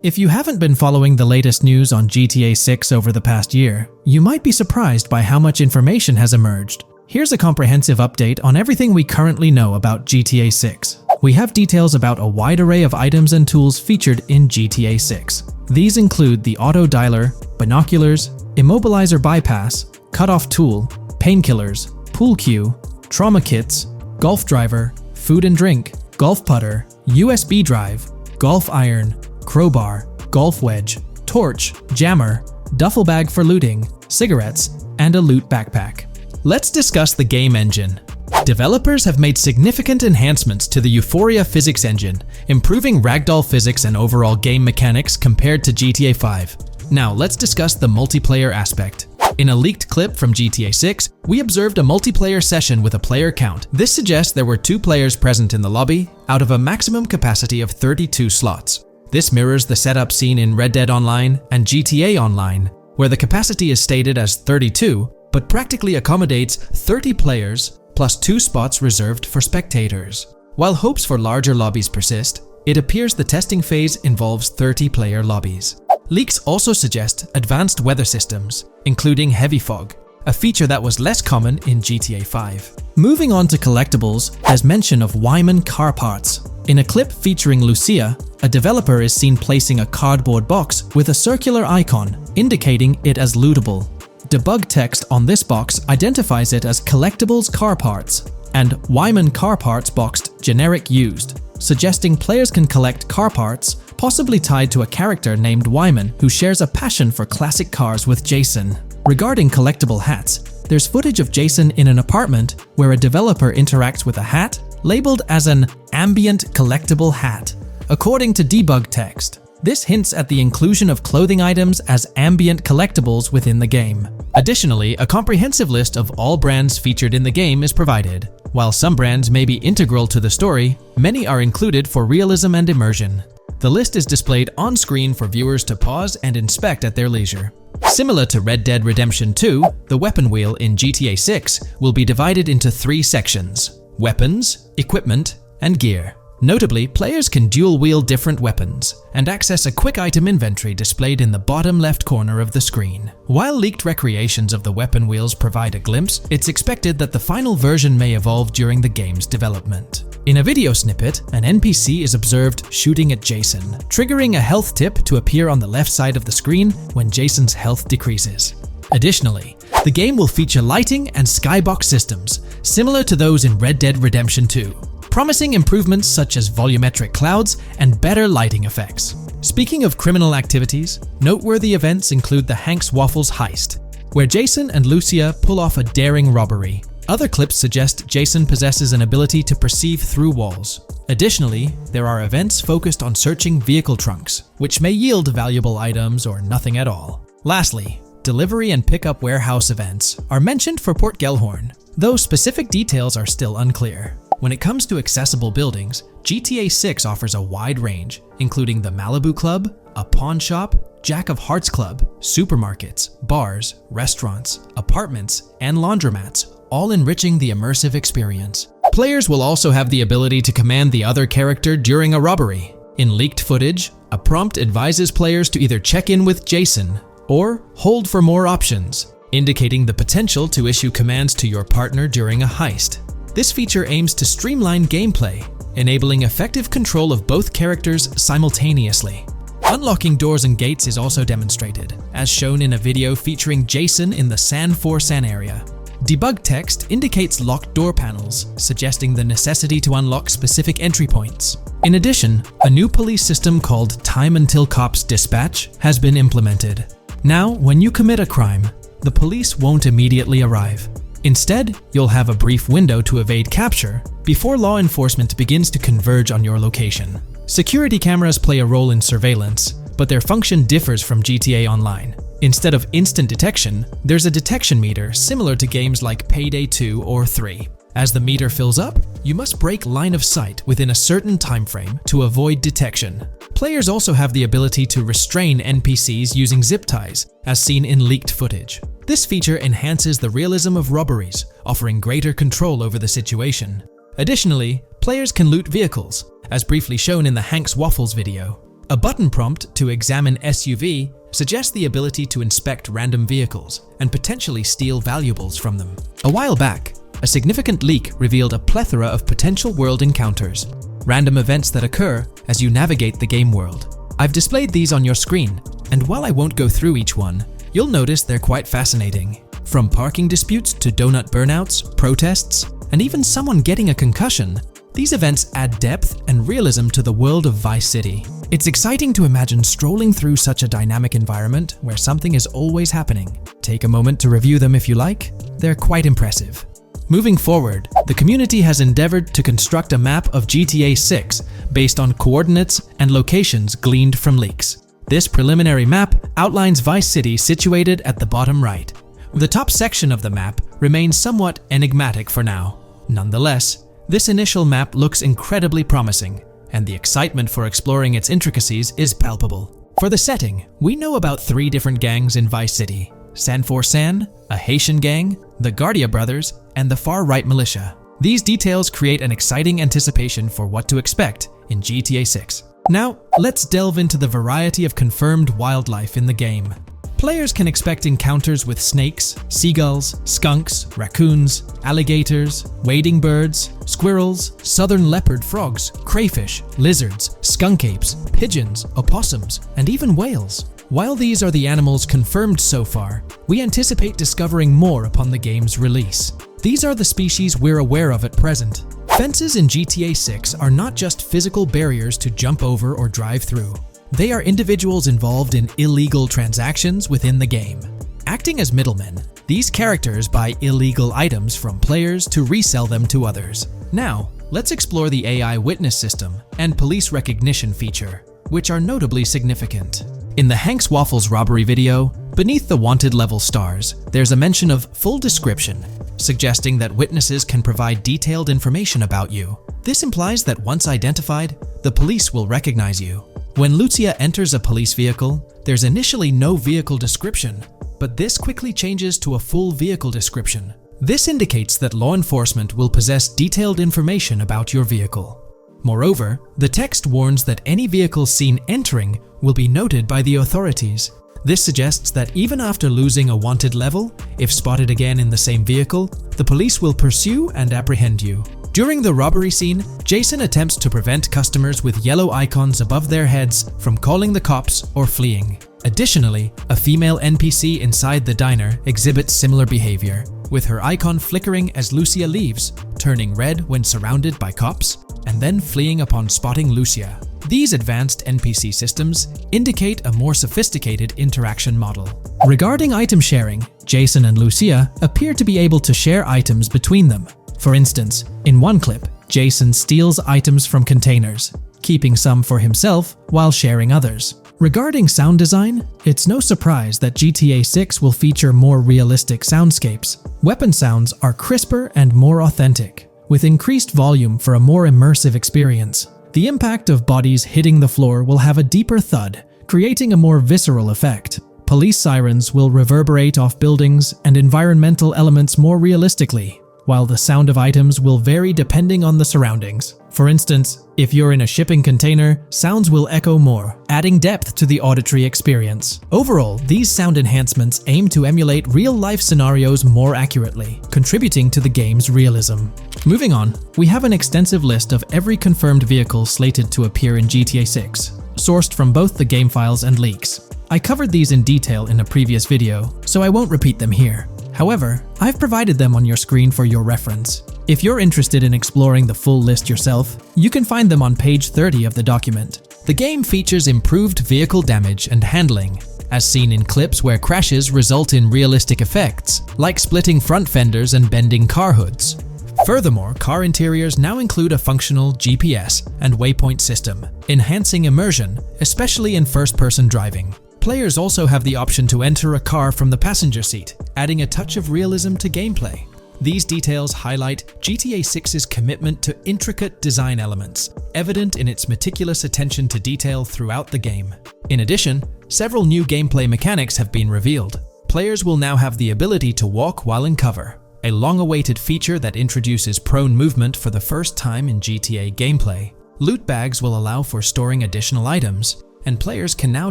If you haven't been following the latest news on GTA 6 over the past year, you might be surprised by how much information has emerged. Here's a comprehensive update on everything we currently know about GTA 6. We have details about a wide array of items and tools featured in GTA 6. These include the auto dialer, binoculars, immobilizer bypass, cutoff tool, painkillers, pool cue, trauma kits, golf driver, food and drink, golf putter, USB drive, golf iron, crowbar, golf wedge, torch, jammer, duffel bag for looting, cigarettes, and a loot backpack. Let's discuss the game engine. Developers have made significant enhancements to the Euphoria physics engine, improving ragdoll physics and overall game mechanics compared to GTA 5. Now let's discuss the multiplayer aspect. In a leaked clip from GTA 6, we observed a multiplayer session with a player count. This suggests there were 2 players present in the lobby, out of a maximum capacity of 32 slots. This mirrors the setup seen in Red Dead Online and GTA Online, where the capacity is stated as 32, but practically accommodates 30 players plus 2 spots reserved for spectators. While hopes for larger lobbies persist, it appears the testing phase involves 30-player lobbies. Leaks also suggest advanced weather systems, including heavy fog, a feature that was less common in GTA 5. Moving on to collectibles, there's mention of Wyman car parts. In a clip featuring Lucia, a developer is seen placing a cardboard box with a circular icon, indicating it as lootable. Debug text on this box identifies it as Collectibles Car Parts and Wyman Car Parts boxed Generic Used, suggesting players can collect car parts, possibly tied to a character named Wyman who shares a passion for classic cars with Jason. Regarding collectible hats, there's footage of Jason in an apartment where a developer interacts with a hat labeled as an ambient collectible hat. According to debug text, this hints at the inclusion of clothing items as ambient collectibles within the game. Additionally, a comprehensive list of all brands featured in the game is provided. While some brands may be integral to the story, many are included for realism and immersion. The list is displayed on screen for viewers to pause and inspect at their leisure. Similar to Red Dead Redemption 2, the weapon wheel in GTA 6 will be divided into 3 sections: weapons, equipment, and gear. Notably, players can dual-wield different weapons and access a quick item inventory displayed in the bottom left corner of the screen. While leaked recreations of the weapon wheels provide a glimpse, it's expected that the final version may evolve during the game's development. In a video snippet, an NPC is observed shooting at Jason, triggering a health tip to appear on the left side of the screen when Jason's health decreases. Additionally, the game will feature lighting and skybox systems, similar to those in Red Dead Redemption 2. Promising improvements such as volumetric clouds and better lighting effects. Speaking of criminal activities, noteworthy events include the Hank's Waffles heist, where Jason and Lucia pull off a daring robbery. Other clips suggest Jason possesses an ability to perceive through walls. Additionally, there are events focused on searching vehicle trunks, which may yield valuable items or nothing at all. Lastly, delivery and pickup warehouse events are mentioned for Port Gellhorn, though specific details are still unclear. When it comes to accessible buildings, GTA 6 offers a wide range, including the Malibu Club, a pawn shop, Jack of Hearts Club, supermarkets, bars, restaurants, apartments, and laundromats, all enriching the immersive experience. Players will also have the ability to command the other character during a robbery. In leaked footage, a prompt advises players to either check in with Jason or hold for more options, indicating the potential to issue commands to your partner during a heist. This feature aims to streamline gameplay, enabling effective control of both characters simultaneously. Unlocking doors and gates is also demonstrated, as shown in a video featuring Jason in the San Forsan area. Debug text indicates locked door panels, suggesting the necessity to unlock specific entry points. In addition, a new police system called Time Until Cops Dispatch has been implemented. Now, when you commit a crime, the police won't immediately arrive. Instead, you'll have a brief window to evade capture before law enforcement begins to converge on your location. Security cameras play a role in surveillance, but their function differs from GTA Online. Instead of instant detection, there's a detection meter similar to games like Payday 2 or 3. As the meter fills up, you must break line of sight within a certain time frame to avoid detection. Players also have the ability to restrain NPCs using zip ties, as seen in leaked footage. This feature enhances the realism of robberies, offering greater control over the situation. Additionally, players can loot vehicles, as briefly shown in the Hank's Waffles video. A button prompt to examine SUV suggests the ability to inspect random vehicles and potentially steal valuables from them. A while back, a significant leak revealed a plethora of potential world encounters, random events that occur as you navigate the game world. I've displayed these on your screen, and while I won't go through each one, you'll notice they're quite fascinating. From parking disputes to donut burnouts, protests, and even someone getting a concussion, these events add depth and realism to the world of Vice City. It's exciting to imagine strolling through such a dynamic environment where something is always happening. Take a moment to review them if you like. They're quite impressive. Moving forward, the community has endeavored to construct a map of GTA 6 based on coordinates and locations gleaned from leaks. This preliminary map outlines Vice City situated at the bottom right. The top section of the map remains somewhat enigmatic for now. Nonetheless, this initial map looks incredibly promising, and the excitement for exploring its intricacies is palpable. For the setting, we know about 3 different gangs in Vice City: San4San, a Haitian gang, the Guardia Brothers, and the far-right militia. These details create an exciting anticipation for what to expect in GTA 6. Now, let's delve into the variety of confirmed wildlife in the game. Players can expect encounters with snakes, seagulls, skunks, raccoons, alligators, wading birds, squirrels, southern leopard frogs, crayfish, lizards, skunk apes, pigeons, opossums, and even whales. While these are the animals confirmed so far, we anticipate discovering more upon the game's release. These are the species we're aware of at present. Fences in GTA 6 are not just physical barriers to jump over or drive through. They are individuals involved in illegal transactions within the game. Acting as middlemen, these characters buy illegal items from players to resell them to others. Now, let's explore the AI witness system and police recognition feature, which are notably significant. In the Hank's Waffles robbery video, beneath the wanted level stars, there's a mention of full description, suggesting that witnesses can provide detailed information about you. This implies that once identified, the police will recognize you. When Lucia enters a police vehicle, there's initially no vehicle description, but this quickly changes to a full vehicle description. This indicates that law enforcement will possess detailed information about your vehicle. Moreover, the text warns that any vehicle seen entering will be noted by the authorities. This suggests that even after losing a wanted level, if spotted again in the same vehicle, the police will pursue and apprehend you. During the robbery scene, Jason attempts to prevent customers with yellow icons above their heads from calling the cops or fleeing. Additionally, a female NPC inside the diner exhibits similar behavior, with her icon flickering as Lucia leaves, turning red when surrounded by cops, and then fleeing upon spotting Lucia. These advanced NPC systems indicate a more sophisticated interaction model. Regarding item sharing, Jason and Lucia appear to be able to share items between them. For instance, in one clip, Jason steals items from containers, keeping some for himself while sharing others. Regarding sound design, it's no surprise that GTA 6 will feature more realistic soundscapes. Weapon sounds are crisper and more authentic, with increased volume for a more immersive experience. The impact of bodies hitting the floor will have a deeper thud, creating a more visceral effect. Police sirens will reverberate off buildings and environmental elements more realistically, while the sound of items will vary depending on the surroundings. For instance, if you're in a shipping container, sounds will echo more, adding depth to the auditory experience. Overall, these sound enhancements aim to emulate real-life scenarios more accurately, contributing to the game's realism. Moving on, we have an extensive list of every confirmed vehicle slated to appear in GTA 6, sourced from both the game files and leaks. I covered these in detail in a previous video, so I won't repeat them here. However, I've provided them on your screen for your reference. If you're interested in exploring the full list yourself, you can find them on page 30 of the document. The game features improved vehicle damage and handling, as seen in clips where crashes result in realistic effects, like splitting front fenders and bending car hoods. Furthermore, car interiors now include a functional GPS and waypoint system, enhancing immersion, especially in first-person driving. Players also have the option to enter a car from the passenger seat, adding a touch of realism to gameplay. These details highlight GTA 6's commitment to intricate design elements, evident in its meticulous attention to detail throughout the game. In addition, several new gameplay mechanics have been revealed. Players will now have the ability to walk while in cover, a long-awaited feature that introduces prone movement for the first time in GTA gameplay. Loot bags will allow for storing additional items, and players can now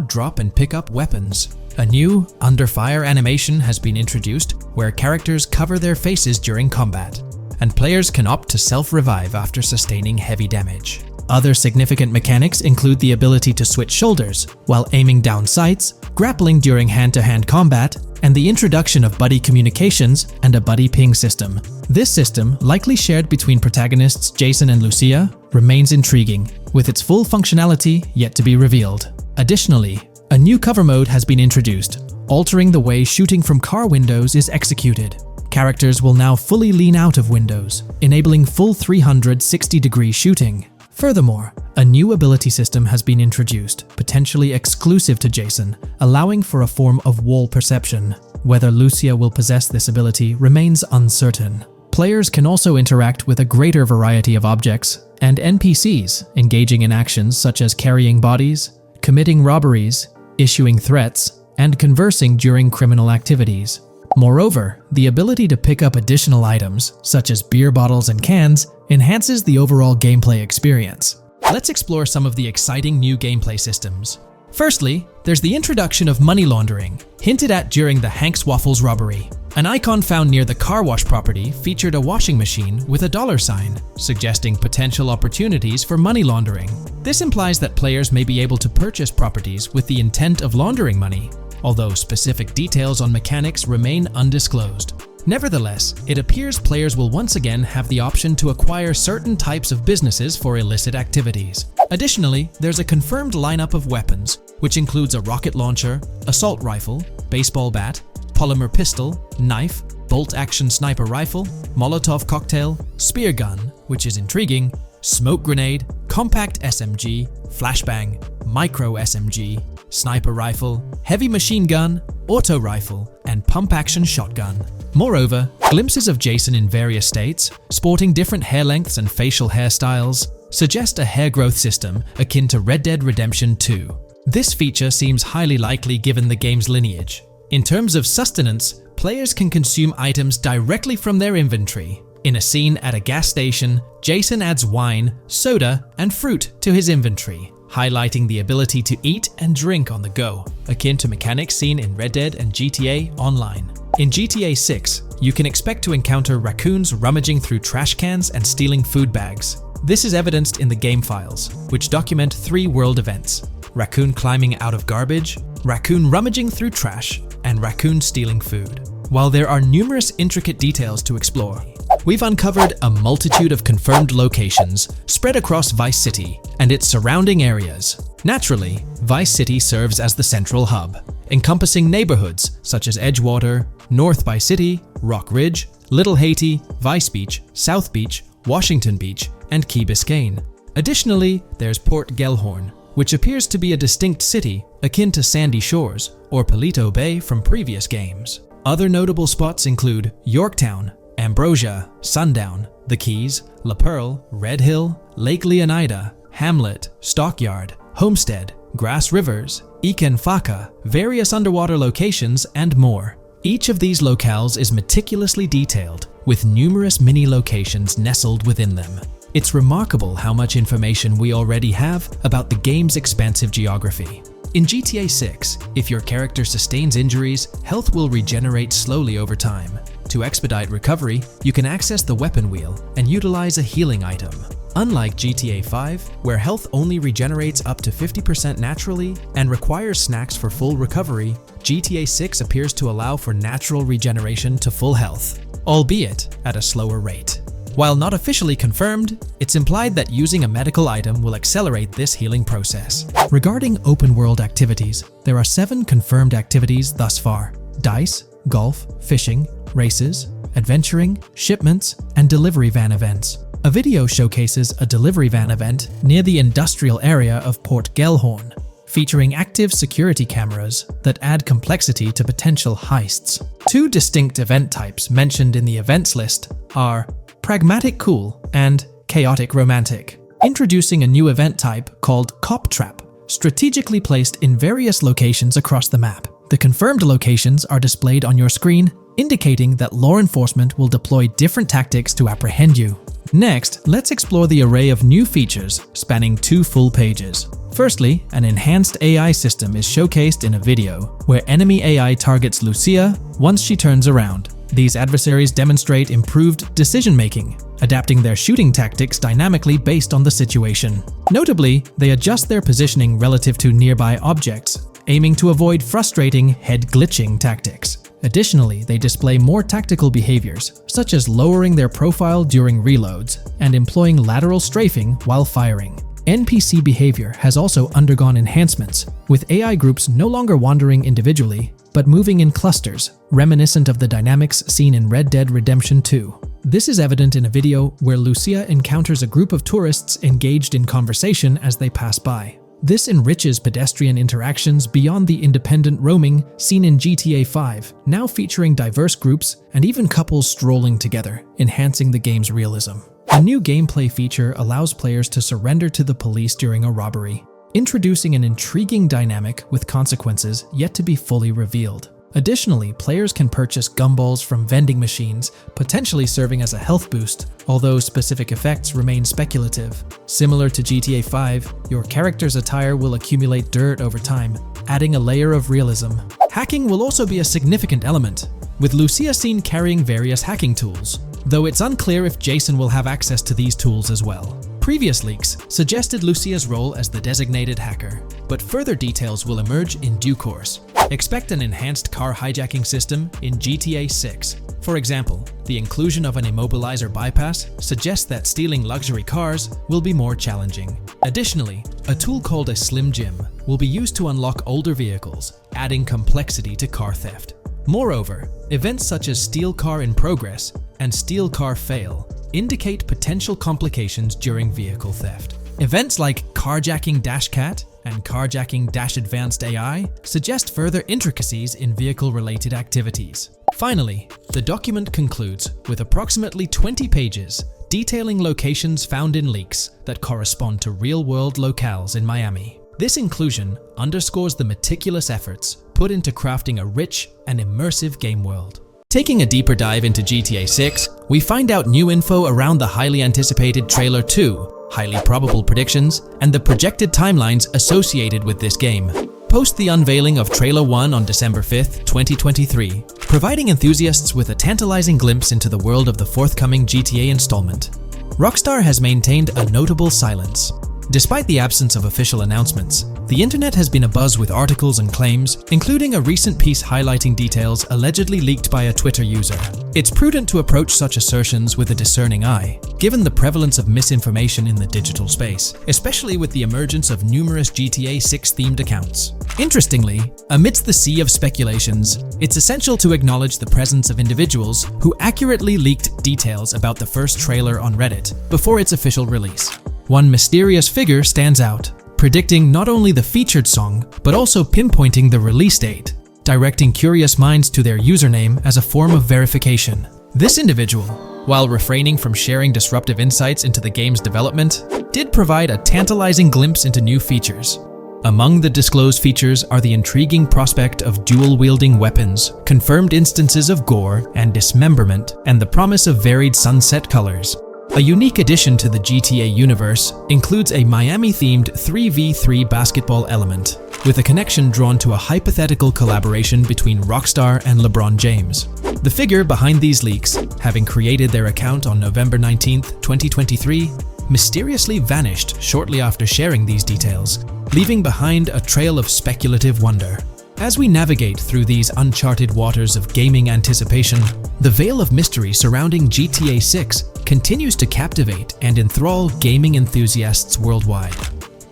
drop and pick up weapons. A new under fire animation has been introduced where characters cover their faces during combat, and players can opt to self-revive after sustaining heavy damage. Other significant mechanics include the ability to switch shoulders while aiming down sights, grappling during hand-to-hand combat, and the introduction of buddy communications and a buddy ping system. This system, likely shared between protagonists Jason and Lucia, remains intriguing, with its full functionality yet to be revealed. Additionally, a new cover mode has been introduced, altering the way shooting from car windows is executed. Characters will now fully lean out of windows, enabling full 360-degree shooting. Furthermore, a new ability system has been introduced, potentially exclusive to Jason, allowing for a form of wall perception. Whether Lucia will possess this ability remains uncertain. Players can also interact with a greater variety of objects and NPCs, engaging in actions such as carrying bodies, committing robberies, issuing threats, and conversing during criminal activities. Moreover, the ability to pick up additional items, such as beer bottles and cans, enhances the overall gameplay experience. Let's explore some of the exciting new gameplay systems. Firstly, there's the introduction of money laundering, hinted at during the Hank's Waffles robbery. An icon found near the car wash property featured a washing machine with a dollar sign, suggesting potential opportunities for money laundering. This implies that players may be able to purchase properties with the intent of laundering money, although specific details on mechanics remain undisclosed. Nevertheless, it appears players will once again have the option to acquire certain types of businesses for illicit activities. Additionally, there's a confirmed lineup of weapons, which includes a rocket launcher, assault rifle, baseball bat, polymer pistol, knife, bolt-action sniper rifle, Molotov cocktail, spear gun, which is intriguing, smoke grenade, compact SMG, flashbang, micro SMG, sniper rifle, heavy machine gun, auto rifle, and pump-action shotgun. Moreover, glimpses of Jason in various states, sporting different hair lengths and facial hairstyles, suggest a hair growth system akin to Red Dead Redemption 2. This feature seems highly likely given the game's lineage. In terms of sustenance, players can consume items directly from their inventory. In a scene at a gas station, Jason adds wine, soda, and fruit to his inventory, highlighting the ability to eat and drink on the go, akin to mechanics seen in Red Dead and GTA Online. In GTA 6, you can expect to encounter raccoons rummaging through trash cans and stealing food bags. This is evidenced in the game files, which document 3 world events: raccoon climbing out of garbage, raccoon rummaging through trash, and raccoon stealing food. While there are numerous intricate details to explore, we've uncovered a multitude of confirmed locations spread across Vice City and its surrounding areas. Naturally, Vice City serves as the central hub, encompassing neighborhoods such as Edgewater, North Vice City, Rock Ridge, Little Haiti, Vice Beach, South Beach, Washington Beach, and Key Biscayne. Additionally, there's Port Gellhorn, which appears to be a distinct city akin to Sandy Shores or Paleto Bay from previous games. Other notable spots include Yorktown, Ambrosia, Sundown, The Keys, La Pearl, Red Hill, Lake Leonida, Hamlet, Stockyard, Homestead, Grass Rivers, Ikenfaka, various underwater locations, and more. Each of these locales is meticulously detailed, with numerous mini-locations nestled within them. It's remarkable how much information we already have about the game's expansive geography. In GTA 6, if your character sustains injuries, health will regenerate slowly over time. To expedite recovery, you can access the weapon wheel and utilize a healing item. Unlike GTA 5, where health only regenerates up to 50% naturally and requires snacks for full recovery, GTA 6 appears to allow for natural regeneration to full health, albeit at a slower rate. While not officially confirmed, it's implied that using a medical item will accelerate this healing process. Regarding open-world activities, there are 7 confirmed activities thus far: dice, golf, fishing, races, adventuring, shipments, and delivery van events. A video showcases a delivery van event near the industrial area of Port Gellhorn, featuring active security cameras that add complexity to potential heists. 2 distinct event types mentioned in the events list are Pragmatic Cool and Chaotic Romantic, introducing a new event type called Cop Trap, strategically placed in various locations across the map. The confirmed locations are displayed on your screen, indicating that law enforcement will deploy different tactics to apprehend you. Next, let's explore the array of new features spanning 2 full pages. Firstly, an enhanced AI system is showcased in a video, where enemy AI targets Lucia once she turns around. These adversaries demonstrate improved decision-making, adapting their shooting tactics dynamically based on the situation. Notably, they adjust their positioning relative to nearby objects, aiming to avoid frustrating head-glitching tactics. Additionally, they display more tactical behaviors, such as lowering their profile during reloads and employing lateral strafing while firing. NPC behavior has also undergone enhancements, with AI groups no longer wandering individually, but moving in clusters, reminiscent of the dynamics seen in Red Dead Redemption 2. This is evident in a video where Lucia encounters a group of tourists engaged in conversation as they pass by. This enriches pedestrian interactions beyond the independent roaming seen in GTA 5, now featuring diverse groups and even couples strolling together, enhancing the game's realism. A new gameplay feature allows players to surrender to the police during a robbery, introducing an intriguing dynamic with consequences yet to be fully revealed. Additionally, players can purchase gumballs from vending machines, potentially serving as a health boost, although specific effects remain speculative. Similar to GTA 5, your character's attire will accumulate dirt over time, adding a layer of realism. Hacking will also be a significant element, with Lucia seen carrying various hacking tools, though it's unclear if Jason will have access to these tools as well. Previous leaks suggested Lucia's role as the designated hacker, but further details will emerge in due course. Expect an enhanced car hijacking system in GTA 6. For example, the inclusion of an immobilizer bypass suggests that stealing luxury cars will be more challenging. Additionally, a tool called a Slim Jim will be used to unlock older vehicles, adding complexity to car theft. Moreover, events such as Steal Car in Progress and Steal Car Fail indicate potential complications during vehicle theft. Events like Carjacking Cat and Carjacking Advanced AI suggest further intricacies in vehicle-related activities. Finally, the document concludes with approximately 20 pages detailing locations found in leaks that correspond to real-world locales in Miami. This inclusion underscores the meticulous efforts put into crafting a rich and immersive game world. Taking a deeper dive into GTA 6, we find out new info around the highly anticipated Trailer 2, highly probable predictions, and the projected timelines associated with this game. Post the unveiling of Trailer 1 on December 5th, 2023, providing enthusiasts with a tantalizing glimpse into the world of the forthcoming GTA installment. Rockstar has maintained a notable silence. Despite the absence of official announcements, the internet has been abuzz with articles and claims, including a recent piece highlighting details allegedly leaked by a Twitter user. It's prudent to approach such assertions with a discerning eye, given the prevalence of misinformation in the digital space, especially with the emergence of numerous GTA 6-themed accounts. Interestingly, amidst the sea of speculations, it's essential to acknowledge the presence of individuals who accurately leaked details about the first trailer on Reddit before its official release. One mysterious figure stands out, predicting not only the featured song, but also pinpointing the release date, directing curious minds to their username as a form of verification. This individual, while refraining from sharing disruptive insights into the game's development, did provide a tantalizing glimpse into new features. Among the disclosed features are the intriguing prospect of dual-wielding weapons, confirmed instances of gore and dismemberment, and the promise of varied sunset colors. A unique addition to the GTA universe includes a Miami-themed 3v3 basketball element, with a connection drawn to a hypothetical collaboration between Rockstar and LeBron James. The figure behind these leaks, having created their account on November 19, 2023, mysteriously vanished shortly after sharing these details, leaving behind a trail of speculative wonder. As we navigate through these uncharted waters of gaming anticipation, the veil of mystery surrounding GTA 6 continues to captivate and enthrall gaming enthusiasts worldwide.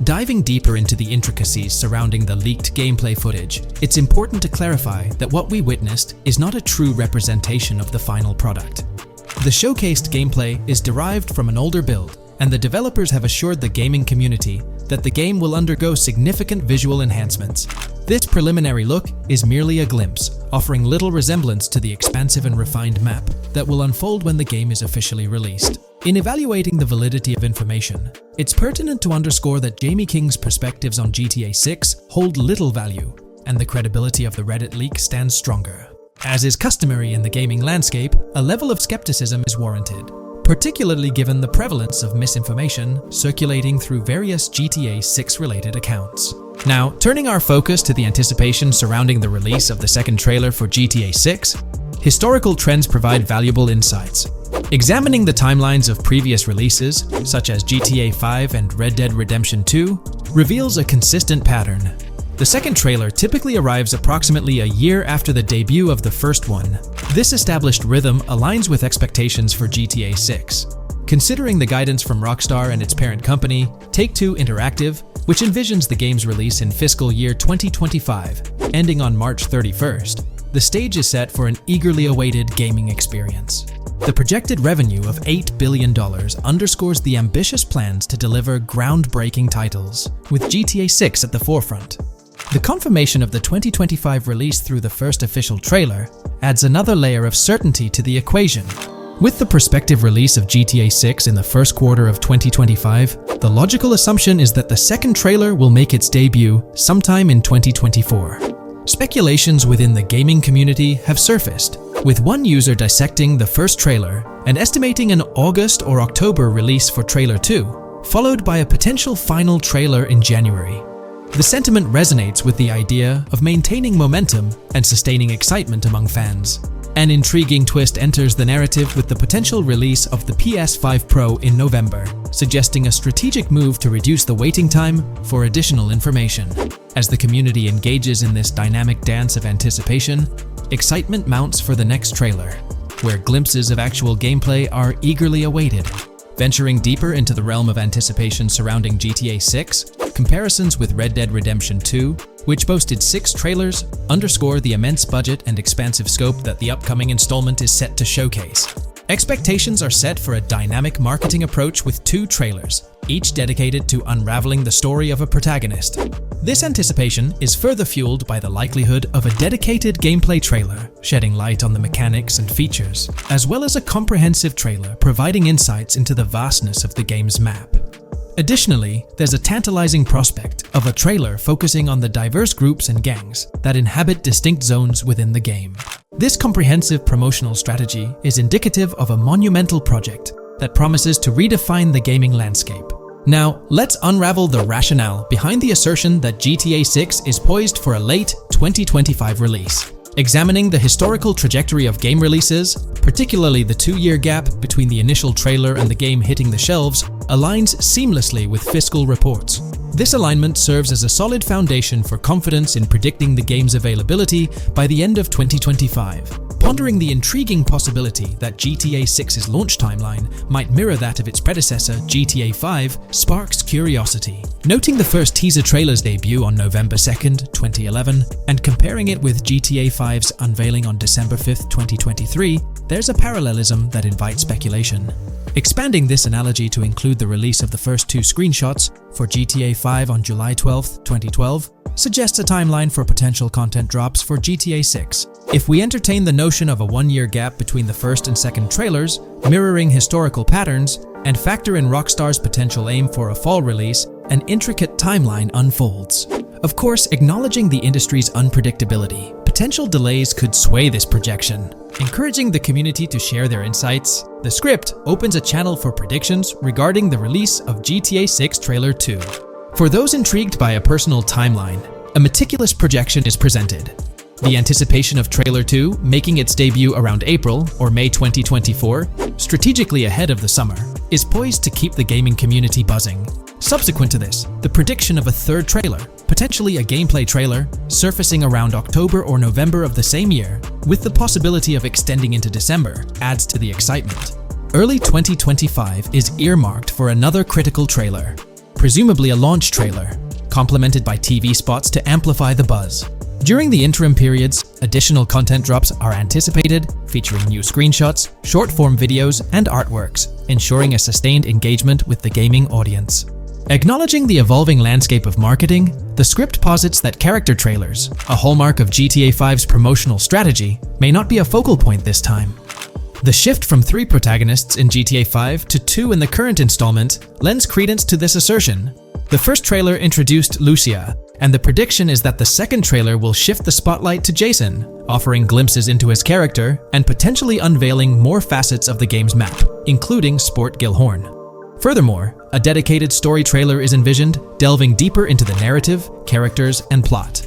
Diving deeper into the intricacies surrounding the leaked gameplay footage, it's important to clarify that what we witnessed is not a true representation of the final product. The showcased gameplay is derived from an older build, and the developers have assured the gaming community that the game will undergo significant visual enhancements. This preliminary look is merely a glimpse, offering little resemblance to the expansive and refined map that will unfold when the game is officially released. In evaluating the validity of information, it's pertinent to underscore that Jamie King's perspectives on GTA 6 hold little value, and the credibility of the Reddit leak stands stronger. As is customary in the gaming landscape, a level of skepticism is warranted. particularly given the prevalence of misinformation circulating through various GTA 6 related accounts. Now, turning our focus to the anticipation surrounding the release of the second trailer for GTA 6, historical trends provide valuable insights. Examining the timelines of previous releases, such as GTA 5 and Red Dead Redemption 2, reveals a consistent pattern. The second trailer typically arrives approximately a year after the debut of the first one. This established rhythm aligns with expectations for GTA 6. Considering the guidance from Rockstar and its parent company, Take-Two Interactive, which envisions the game's release in fiscal year 2025, ending on March 31st, the stage is set for an eagerly awaited gaming experience. The projected revenue of $8 billion underscores the ambitious plans to deliver groundbreaking titles, with GTA 6 at the forefront. The confirmation of the 2025 release through the first official trailer adds another layer of certainty to the equation. With the prospective release of GTA 6 in the first quarter of 2025, the logical assumption is that the second trailer will make its debut sometime in 2024. Speculations within the gaming community have surfaced, with one user dissecting the first trailer and estimating an August or October release for Trailer 2, followed by a potential final trailer in January. The sentiment resonates with the idea of maintaining momentum and sustaining excitement among fans. An intriguing twist enters the narrative with the potential release of the PS5 Pro in November, suggesting a strategic move to reduce the waiting time for additional information. As the community engages in this dynamic dance of anticipation, excitement mounts for the next trailer, where glimpses of actual gameplay are eagerly awaited. Venturing deeper into the realm of anticipation surrounding GTA 6, comparisons with Red Dead Redemption 2, which boasted 6 trailers, underscore the immense budget and expansive scope that the upcoming installment is set to showcase. Expectations are set for a dynamic marketing approach with 2 trailers, each dedicated to unraveling the story of a protagonist. This anticipation is further fueled by the likelihood of a dedicated gameplay trailer, shedding light on the mechanics and features, as well as a comprehensive trailer providing insights into the vastness of the game's map. Additionally, there's a tantalizing prospect of a trailer focusing on the diverse groups and gangs that inhabit distinct zones within the game. This comprehensive promotional strategy is indicative of a monumental project that promises to redefine the gaming landscape. Now, let's unravel the rationale behind the assertion that GTA 6 is poised for a late 2025 release. Examining the historical trajectory of game releases, particularly the 2-year gap between the initial trailer and the game hitting the shelves, aligns seamlessly with fiscal reports. This alignment serves as a solid foundation for confidence in predicting the game's availability by the end of 2025. Pondering the intriguing possibility that GTA 6's launch timeline might mirror that of its predecessor, GTA 5, sparks curiosity. Noting the first teaser trailer's debut on November 2nd, 2011, and comparing it with GTA 5's unveiling on December 5th, 2023, there's a parallelism that invites speculation. Expanding this analogy to include the release of the first 2 screenshots for GTA 5 on July 12, 2012, suggests a timeline for potential content drops for GTA 6. If we entertain the notion of a 1-year gap between the first and second trailers, mirroring historical patterns, and factor in Rockstar's potential aim for a fall release, an intricate timeline unfolds. Of course, acknowledging the industry's unpredictability, potential delays could sway this projection. Encouraging the community to share their insights, the script opens a channel for predictions regarding the release of GTA 6 Trailer 2. For those intrigued by a personal timeline, a meticulous projection is presented. The anticipation of Trailer 2 making its debut around April or May 2024, strategically ahead of the summer, is poised to keep the gaming community buzzing. Subsequent to this, the prediction of a third trailer, potentially a gameplay trailer, surfacing around October or November of the same year, with the possibility of extending into December, adds to the excitement. Early 2025 is earmarked for another critical trailer, presumably a launch trailer, complemented by TV spots to amplify the buzz. During the interim periods, additional content drops are anticipated, featuring new screenshots, short-form videos, and artworks, ensuring a sustained engagement with the gaming audience. Acknowledging the evolving landscape of marketing, the script posits that character trailers, a hallmark of GTA 5's promotional strategy, may not be a focal point this time. The shift from 3 protagonists in GTA 5 to 2 in the current installment lends credence to this assertion. The first trailer introduced Lucia, And the prediction is that the second trailer will shift the spotlight to Jason, offering glimpses into his character and potentially unveiling more facets of the game's map, including Sport Gilhorn. Furthermore, a dedicated story trailer is envisioned, delving deeper into the narrative, characters, and plot.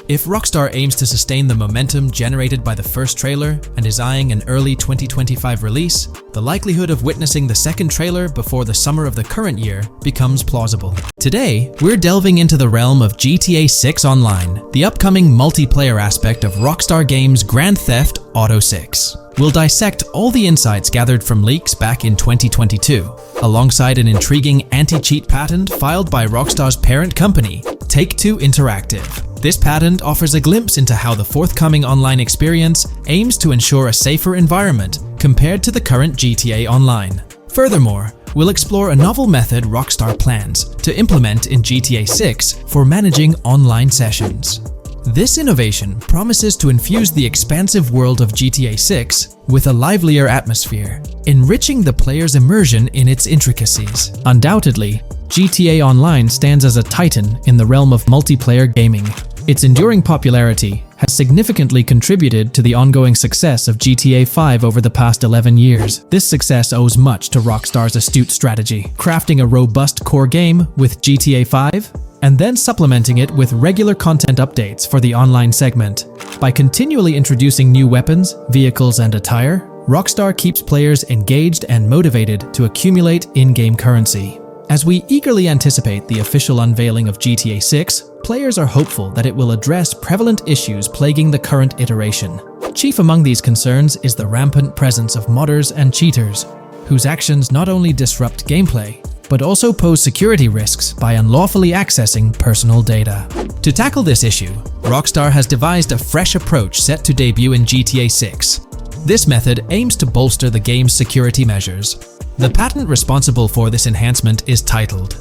If Rockstar aims to sustain the momentum generated by the first trailer and is eyeing an early 2025 release, the likelihood of witnessing the second trailer before the summer of the current year becomes plausible. Today, we're delving into the realm of GTA 6 Online, the upcoming multiplayer aspect of Rockstar Games' Grand Theft Auto 6. We'll dissect all the insights gathered from leaks back in 2022, alongside an intriguing anti-cheat patent filed by Rockstar's parent company, Take-Two Interactive. This patent offers a glimpse into how the forthcoming online experience aims to ensure a safer environment compared to the current GTA Online. Furthermore, we'll explore a novel method Rockstar plans to implement in GTA 6 for managing online sessions. This innovation promises to infuse the expansive world of GTA 6 with a livelier atmosphere, enriching the player's immersion in its intricacies. Undoubtedly, GTA Online stands as a titan in the realm of multiplayer gaming. Its enduring popularity has significantly contributed to the ongoing success of GTA 5 over the past 11 years. This success owes much to Rockstar's astute strategy, crafting a robust core game with GTA 5 and then supplementing it with regular content updates for the online segment. By continually introducing new weapons, vehicles, and attire, Rockstar keeps players engaged and motivated to accumulate in-game currency. As we eagerly anticipate the official unveiling of GTA 6, players are hopeful that it will address prevalent issues plaguing the current iteration. Chief among these concerns is the rampant presence of modders and cheaters, whose actions not only disrupt gameplay, but also pose security risks by unlawfully accessing personal data. To tackle this issue, Rockstar has devised a fresh approach set to debut in GTA 6. This method aims to bolster the game's security measures. The patent responsible for this enhancement is titled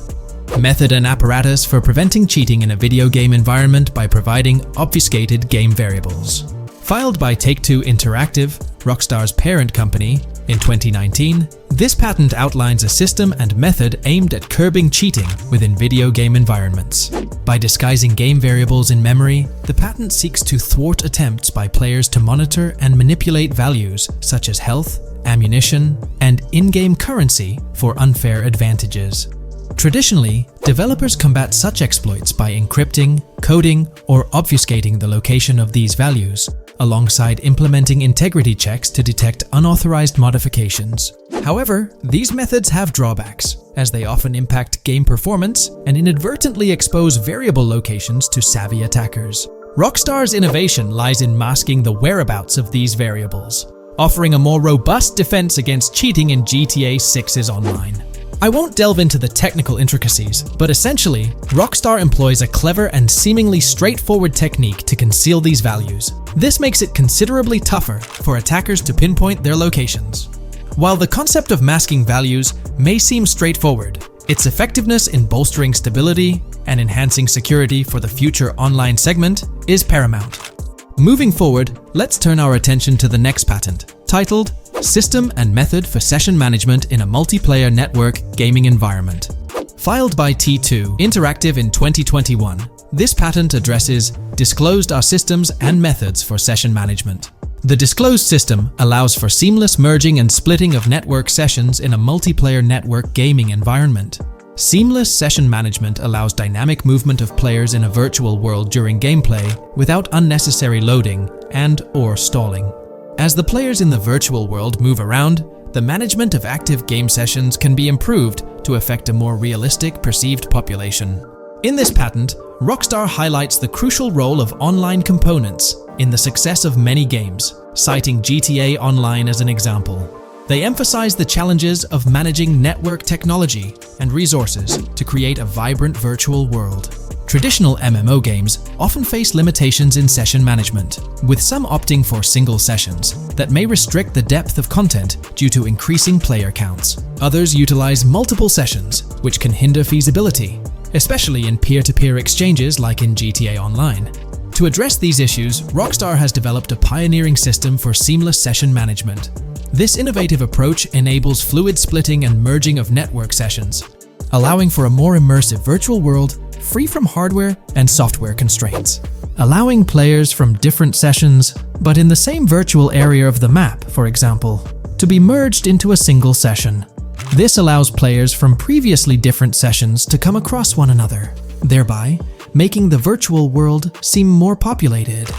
Method and Apparatus for Preventing Cheating in a Video Game Environment by Providing Obfuscated Game Variables. Filed by Take-Two Interactive, Rockstar's parent company, in 2019, this patent outlines a system and method aimed at curbing cheating within video game environments. By disguising game variables in memory, the patent seeks to thwart attempts by players to monitor and manipulate values such as health, ammunition, and in-game currency for unfair advantages. Traditionally, developers combat such exploits by encrypting, coding, or obfuscating the location of these values, alongside implementing integrity checks to detect unauthorized modifications. However, these methods have drawbacks, as they often impact game performance and inadvertently expose variable locations to savvy attackers. Rockstar's innovation lies in masking the whereabouts of these variables, offering a more robust defense against cheating in GTA 6's Online. I won't delve into the technical intricacies, but essentially, Rockstar employs a clever and seemingly straightforward technique to conceal these values. This makes it considerably tougher for attackers to pinpoint their locations. While the concept of masking values may seem straightforward, its effectiveness in bolstering stability and enhancing security for the future online segment is paramount. Moving forward, let's turn our attention to the next patent, titled System and Method for Session Management in a Multiplayer Network Gaming Environment. Filed by T2 Interactive in 2021, this patent addresses disclosed are systems and methods for session management. The disclosed system allows for seamless merging and splitting of network sessions in a multiplayer network gaming environment. Seamless session management allows dynamic movement of players in a virtual world during gameplay without unnecessary loading and/or stalling. As the players in the virtual world move around, the management of active game sessions can be improved to affect a more realistic perceived population. In this patent, Rockstar highlights the crucial role of online components in the success of many games, citing GTA Online as an example. They emphasize the challenges of managing network technology and resources to create a vibrant virtual world. Traditional MMO games often face limitations in session management, with some opting for single sessions that may restrict the depth of content due to increasing player counts. Others utilize multiple sessions, which can hinder feasibility, especially in peer-to-peer exchanges like in GTA Online. To address these issues, Rockstar has developed a pioneering system for seamless session management. This innovative approach enables fluid splitting and merging of network sessions, allowing for a more immersive virtual world free from hardware and software constraints, allowing players from different sessions, but in the same virtual area of the map, for example, to be merged into a single session. This allows players from previously different sessions to come across one another, thereby making the virtual world seem more populated.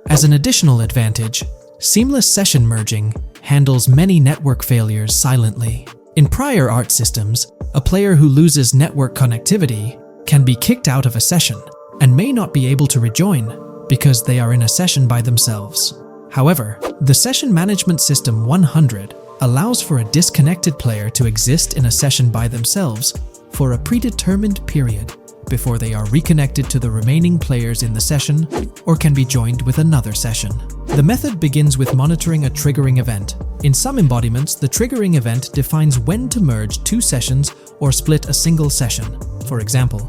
As an additional advantage, seamless session merging handles many network failures silently. In prior art systems, a player who loses network connectivity can be kicked out of a session and may not be able to rejoin because they are in a session by themselves. However, the Session Management System 100 allows for a disconnected player to exist in a session by themselves for a predetermined period before they are reconnected to the remaining players in the session or can be joined with another session. The method begins with monitoring a triggering event. In some embodiments, the triggering event defines when to merge two sessions or split a single session. For example,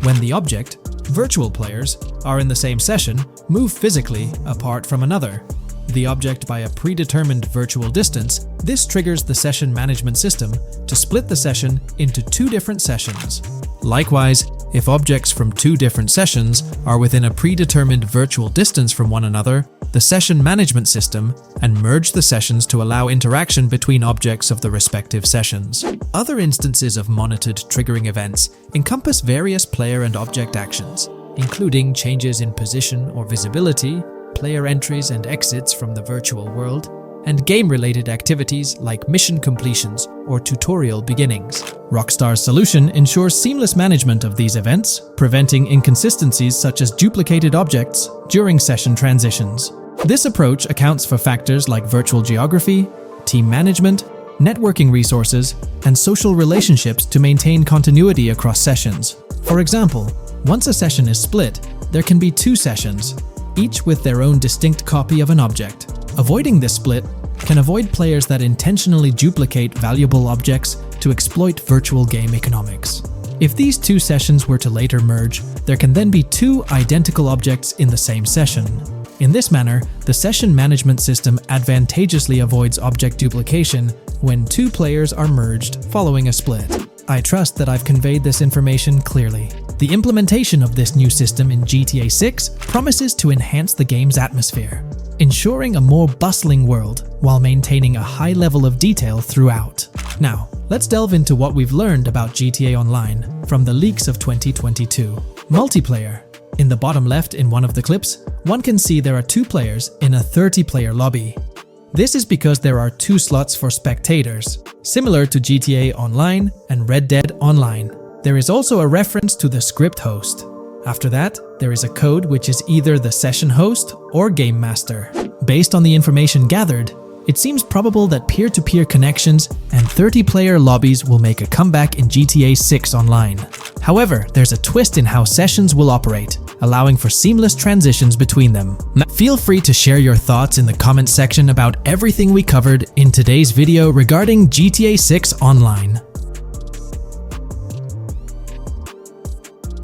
when the object, virtual players, are in the same session, move physically apart from another, the object by a predetermined virtual distance, this triggers the session management system to split the session into two different sessions. Likewise, if objects from two different sessions are within a predetermined virtual distance from one another, the session management system and merge the sessions to allow interaction between objects of the respective sessions. Other instances of monitored triggering events encompass various player and object actions, including changes in position or visibility, player entries and exits from the virtual world, and game-related activities like mission completions or tutorial beginnings. Rockstar's solution ensures seamless management of these events, preventing inconsistencies such as duplicated objects during session transitions. This approach accounts for factors like virtual geography, team management, networking resources, and social relationships to maintain continuity across sessions. For example, once a session is split, there can be two sessions, each with their own distinct copy of an object. Avoiding this split can avoid players that intentionally duplicate valuable objects to exploit virtual game economics. If these two sessions were to later merge, there can then be two identical objects in the same session. In this manner, the session management system advantageously avoids object duplication when two players are merged following a split. I trust that I've conveyed this information clearly. The implementation of this new system in GTA 6 promises to enhance the game's atmosphere, ensuring a more bustling world while maintaining a high level of detail throughout. Now, let's delve into what we've learned about GTA Online from the leaks of 2022. Multiplayer. In the bottom left in one of the clips, one can see there are two players in a 30-player lobby. This is because there are two slots for spectators, similar to GTA Online and Red Dead Online. There is also a reference to the script host. After that, there is a code which is either the session host or game master. Based on the information gathered, it seems probable that peer-to-peer connections and 30-player lobbies will make a comeback in GTA 6 Online. However, there's a twist in how sessions will operate, allowing for seamless transitions between them. Feel free to share your thoughts in the comments section about everything we covered in today's video regarding GTA 6 Online.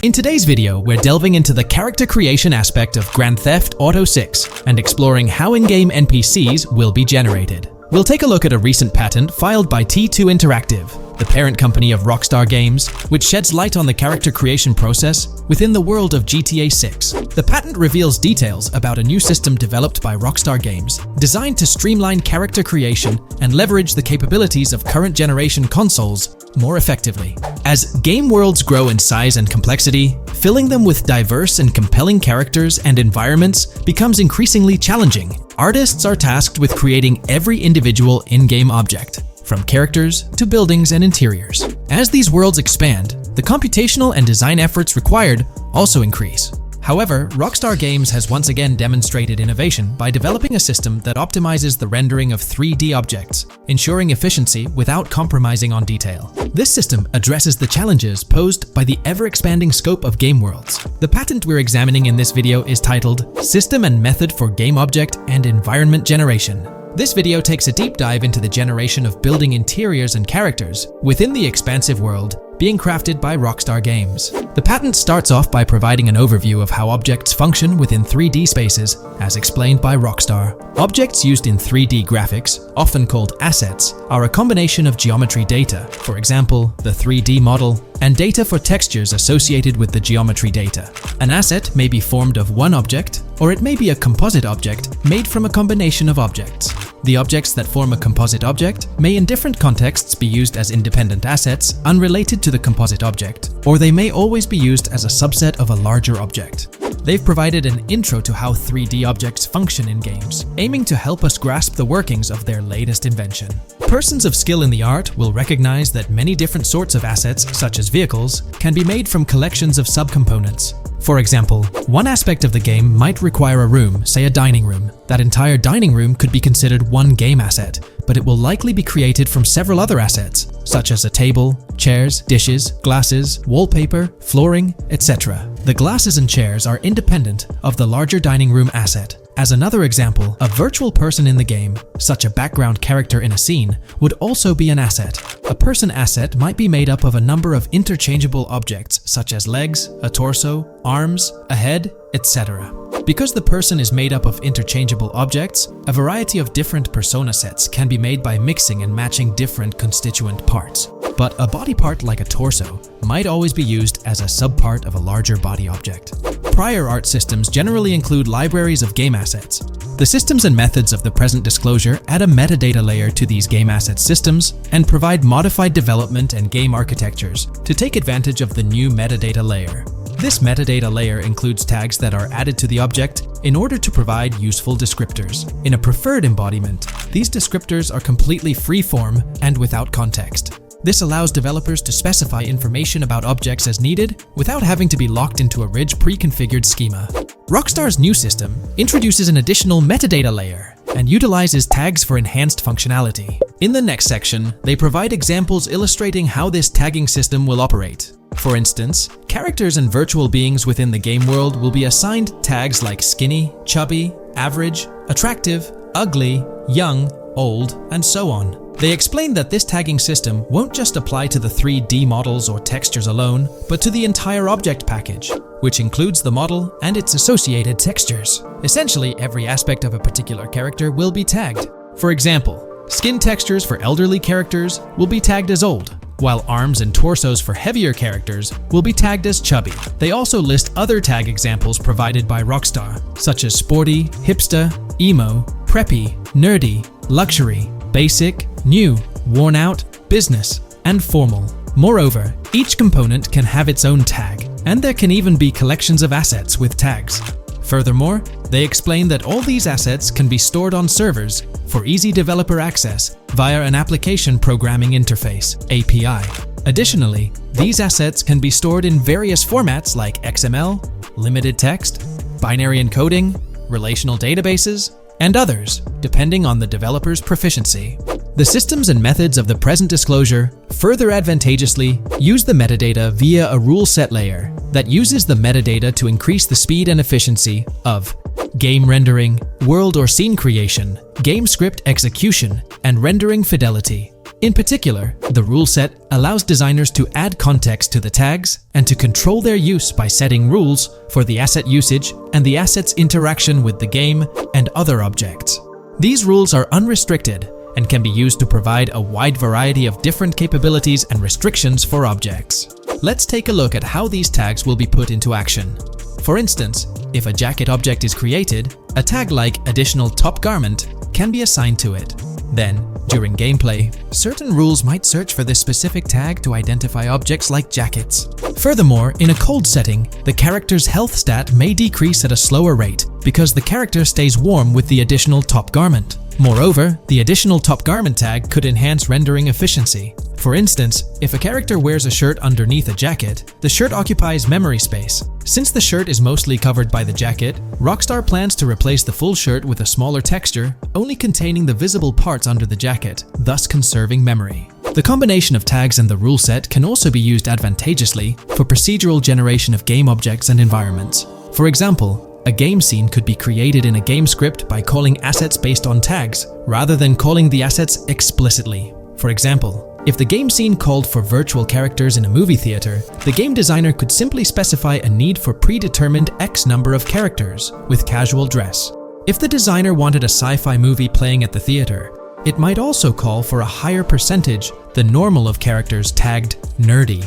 In today's video, we're delving into the character creation aspect of Grand Theft Auto 6 and exploring how in-game NPCs will be generated. We'll take a look at a recent patent filed by T2 Interactive, the parent company of Rockstar Games, which sheds light on the character creation process within the world of GTA 6. The patent reveals details about a new system developed by Rockstar Games, designed to streamline character creation and leverage the capabilities of current generation consoles more effectively. As game worlds grow in size and complexity, filling them with diverse and compelling characters and environments becomes increasingly challenging. Artists are tasked with creating every individual in-game object, from characters to buildings and interiors. As these worlds expand, the computational and design efforts required also increase. However, Rockstar Games has once again demonstrated innovation by developing a system that optimizes the rendering of 3D objects, ensuring efficiency without compromising on detail. This system addresses the challenges posed by the ever-expanding scope of game worlds. The patent we're examining in this video is titled System and Method for Game Object and Environment Generation. This video takes a deep dive into the generation of building interiors and characters within the expansive world being crafted by Rockstar Games. The patent starts off by providing an overview of how objects function within 3D spaces, as explained by Rockstar. Objects used in 3D graphics, often called assets, are a combination of geometry data, for example, the 3D model, and data for textures associated with the geometry data. An asset may be formed of one object, or it may be a composite object made from a combination of objects. The objects that form a composite object may in different contexts be used as independent assets unrelated to the composite object, or they may always be used as a subset of a larger object. They've provided an intro to how 3D objects function in games, aiming to help us grasp the workings of their latest invention. Persons of skill in the art will recognize that many different sorts of assets, such as vehicles, can be made from collections of subcomponents. For example, one aspect of the game might require a room, say a dining room. That entire dining room could be considered one game asset, but it will likely be created from several other assets, such as a table, chairs, dishes, glasses, wallpaper, flooring, etc. The glasses and chairs are independent of the larger dining room asset. As another example, a virtual person in the game, such a background character in a scene, would also be an asset. A person asset might be made up of a number of interchangeable objects, such as legs, a torso, arms, a head, etc. Because the person is made up of interchangeable objects, a variety of different persona sets can be made by mixing and matching different constituent parts. But a body part like a torso might always be used as a subpart of a larger body object. Prior art systems generally include libraries of game assets. The systems and methods of the present disclosure add a metadata layer to these game asset systems and provide modified development and game architectures to take advantage of the new metadata layer. This metadata layer includes tags that are added to the object in order to provide useful descriptors. In a preferred embodiment, these descriptors are completely free-form and without context. This allows developers to specify information about objects as needed without having to be locked into a rich pre-configured schema. Rockstar's new system introduces an additional metadata layer and utilizes tags for enhanced functionality. In the next section, they provide examples illustrating how this tagging system will operate. For instance, characters and virtual beings within the game world will be assigned tags like skinny, chubby, average, attractive, ugly, young, old, and so on. They explain that this tagging system won't just apply to the 3D models or textures alone, but to the entire object package, which includes the model and its associated textures. Essentially, every aspect of a particular character will be tagged. For example, skin textures for elderly characters will be tagged as old, while arms and torsos for heavier characters will be tagged as chubby. They also list other tag examples provided by Rockstar, such as sporty, hipster, emo, preppy, nerdy, luxury, basic, new, worn out, business, and formal. Moreover, each component can have its own tag, and there can even be collections of assets with tags. Furthermore, they explain that all these assets can be stored on servers for easy developer access via an application programming interface (API). Additionally, these assets can be stored in various formats like XML, limited text, binary encoding, relational databases, and others, depending on the developer's proficiency. The systems and methods of the present disclosure further advantageously use the metadata via a rule set layer that uses the metadata to increase the speed and efficiency of game rendering, world or scene creation, game script execution, and rendering fidelity. In particular, the rule set allows designers to add context to the tags and to control their use by setting rules for the asset usage and the asset's interaction with the game and other objects. These rules are unrestricted and can be used to provide a wide variety of different capabilities and restrictions for objects. Let's take a look at how these tags will be put into action. For instance, if a jacket object is created, a tag like additional top garment can be assigned to it. Then, during gameplay, certain rules might search for this specific tag to identify objects like jackets. Furthermore, in a cold setting, the character's health stat may decrease at a slower rate because the character stays warm with the additional top garment. Moreover, the additional top garment tag could enhance rendering efficiency. For instance, if a character wears a shirt underneath a jacket, the shirt occupies memory space. Since the shirt is mostly covered by the jacket, Rockstar plans to replace the full shirt with a smaller texture, only containing the visible parts under the jacket, thus conserving memory. The combination of tags and the rule set can also be used advantageously for procedural generation of game objects and environments. For example, a game scene could be created in a game script by calling assets based on tags, rather than calling the assets explicitly. For example, If the game scene called for virtual characters in a movie theater, the game designer could simply specify a need for predetermined X number of characters with casual dress. If the designer wanted a sci-fi movie playing at the theater, it might also call for a higher percentage than normal of characters tagged nerdy.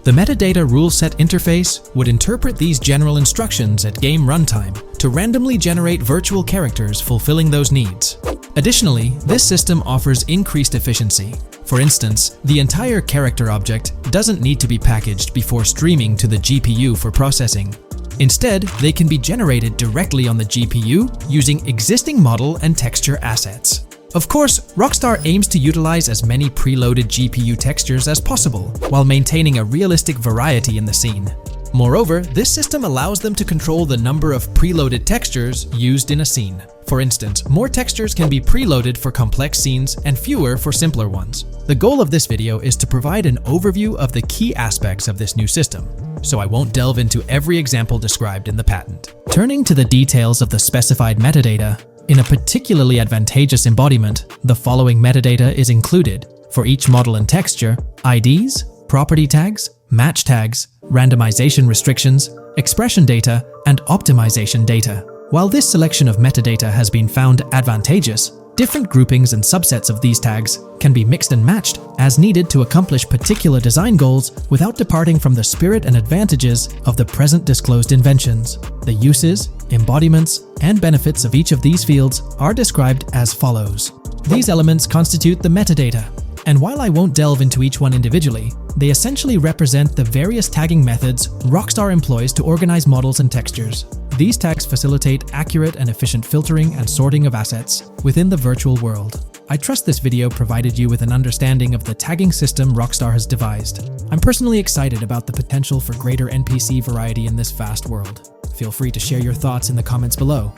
The metadata rule set interface would interpret these general instructions at game runtime to randomly generate virtual characters fulfilling those needs. Additionally, this system offers increased efficiency. For instance, the entire character object doesn't need to be packaged before streaming to the GPU for processing. Instead, they can be generated directly on the GPU using existing model and texture assets. Of course, Rockstar aims to utilize as many preloaded GPU textures as possible, while maintaining a realistic variety in the scene. Moreover, this system allows them to control the number of preloaded textures used in a scene. For instance, more textures can be preloaded for complex scenes and fewer for simpler ones. The goal of this video is to provide an overview of the key aspects of this new system, so I won't delve into every example described in the patent. Turning to the details of the specified metadata, in a particularly advantageous embodiment, the following metadata is included for each model and texture: IDs, property tags, match tags, randomization restrictions, expression data, and optimization data. While this selection of metadata has been found advantageous, different groupings and subsets of these tags can be mixed and matched as needed to accomplish particular design goals without departing from the spirit and advantages of the present disclosed inventions. The uses, embodiments, and benefits of each of these fields are described as follows. These elements constitute the metadata, and while I won't delve into each one individually, they essentially represent the various tagging methods Rockstar employs to organize models and textures. These tags facilitate accurate and efficient filtering and sorting of assets within the virtual world. I trust this video provided you with an understanding of the tagging system Rockstar has devised. I'm personally excited about the potential for greater NPC variety in this vast world. Feel free to share your thoughts in the comments below.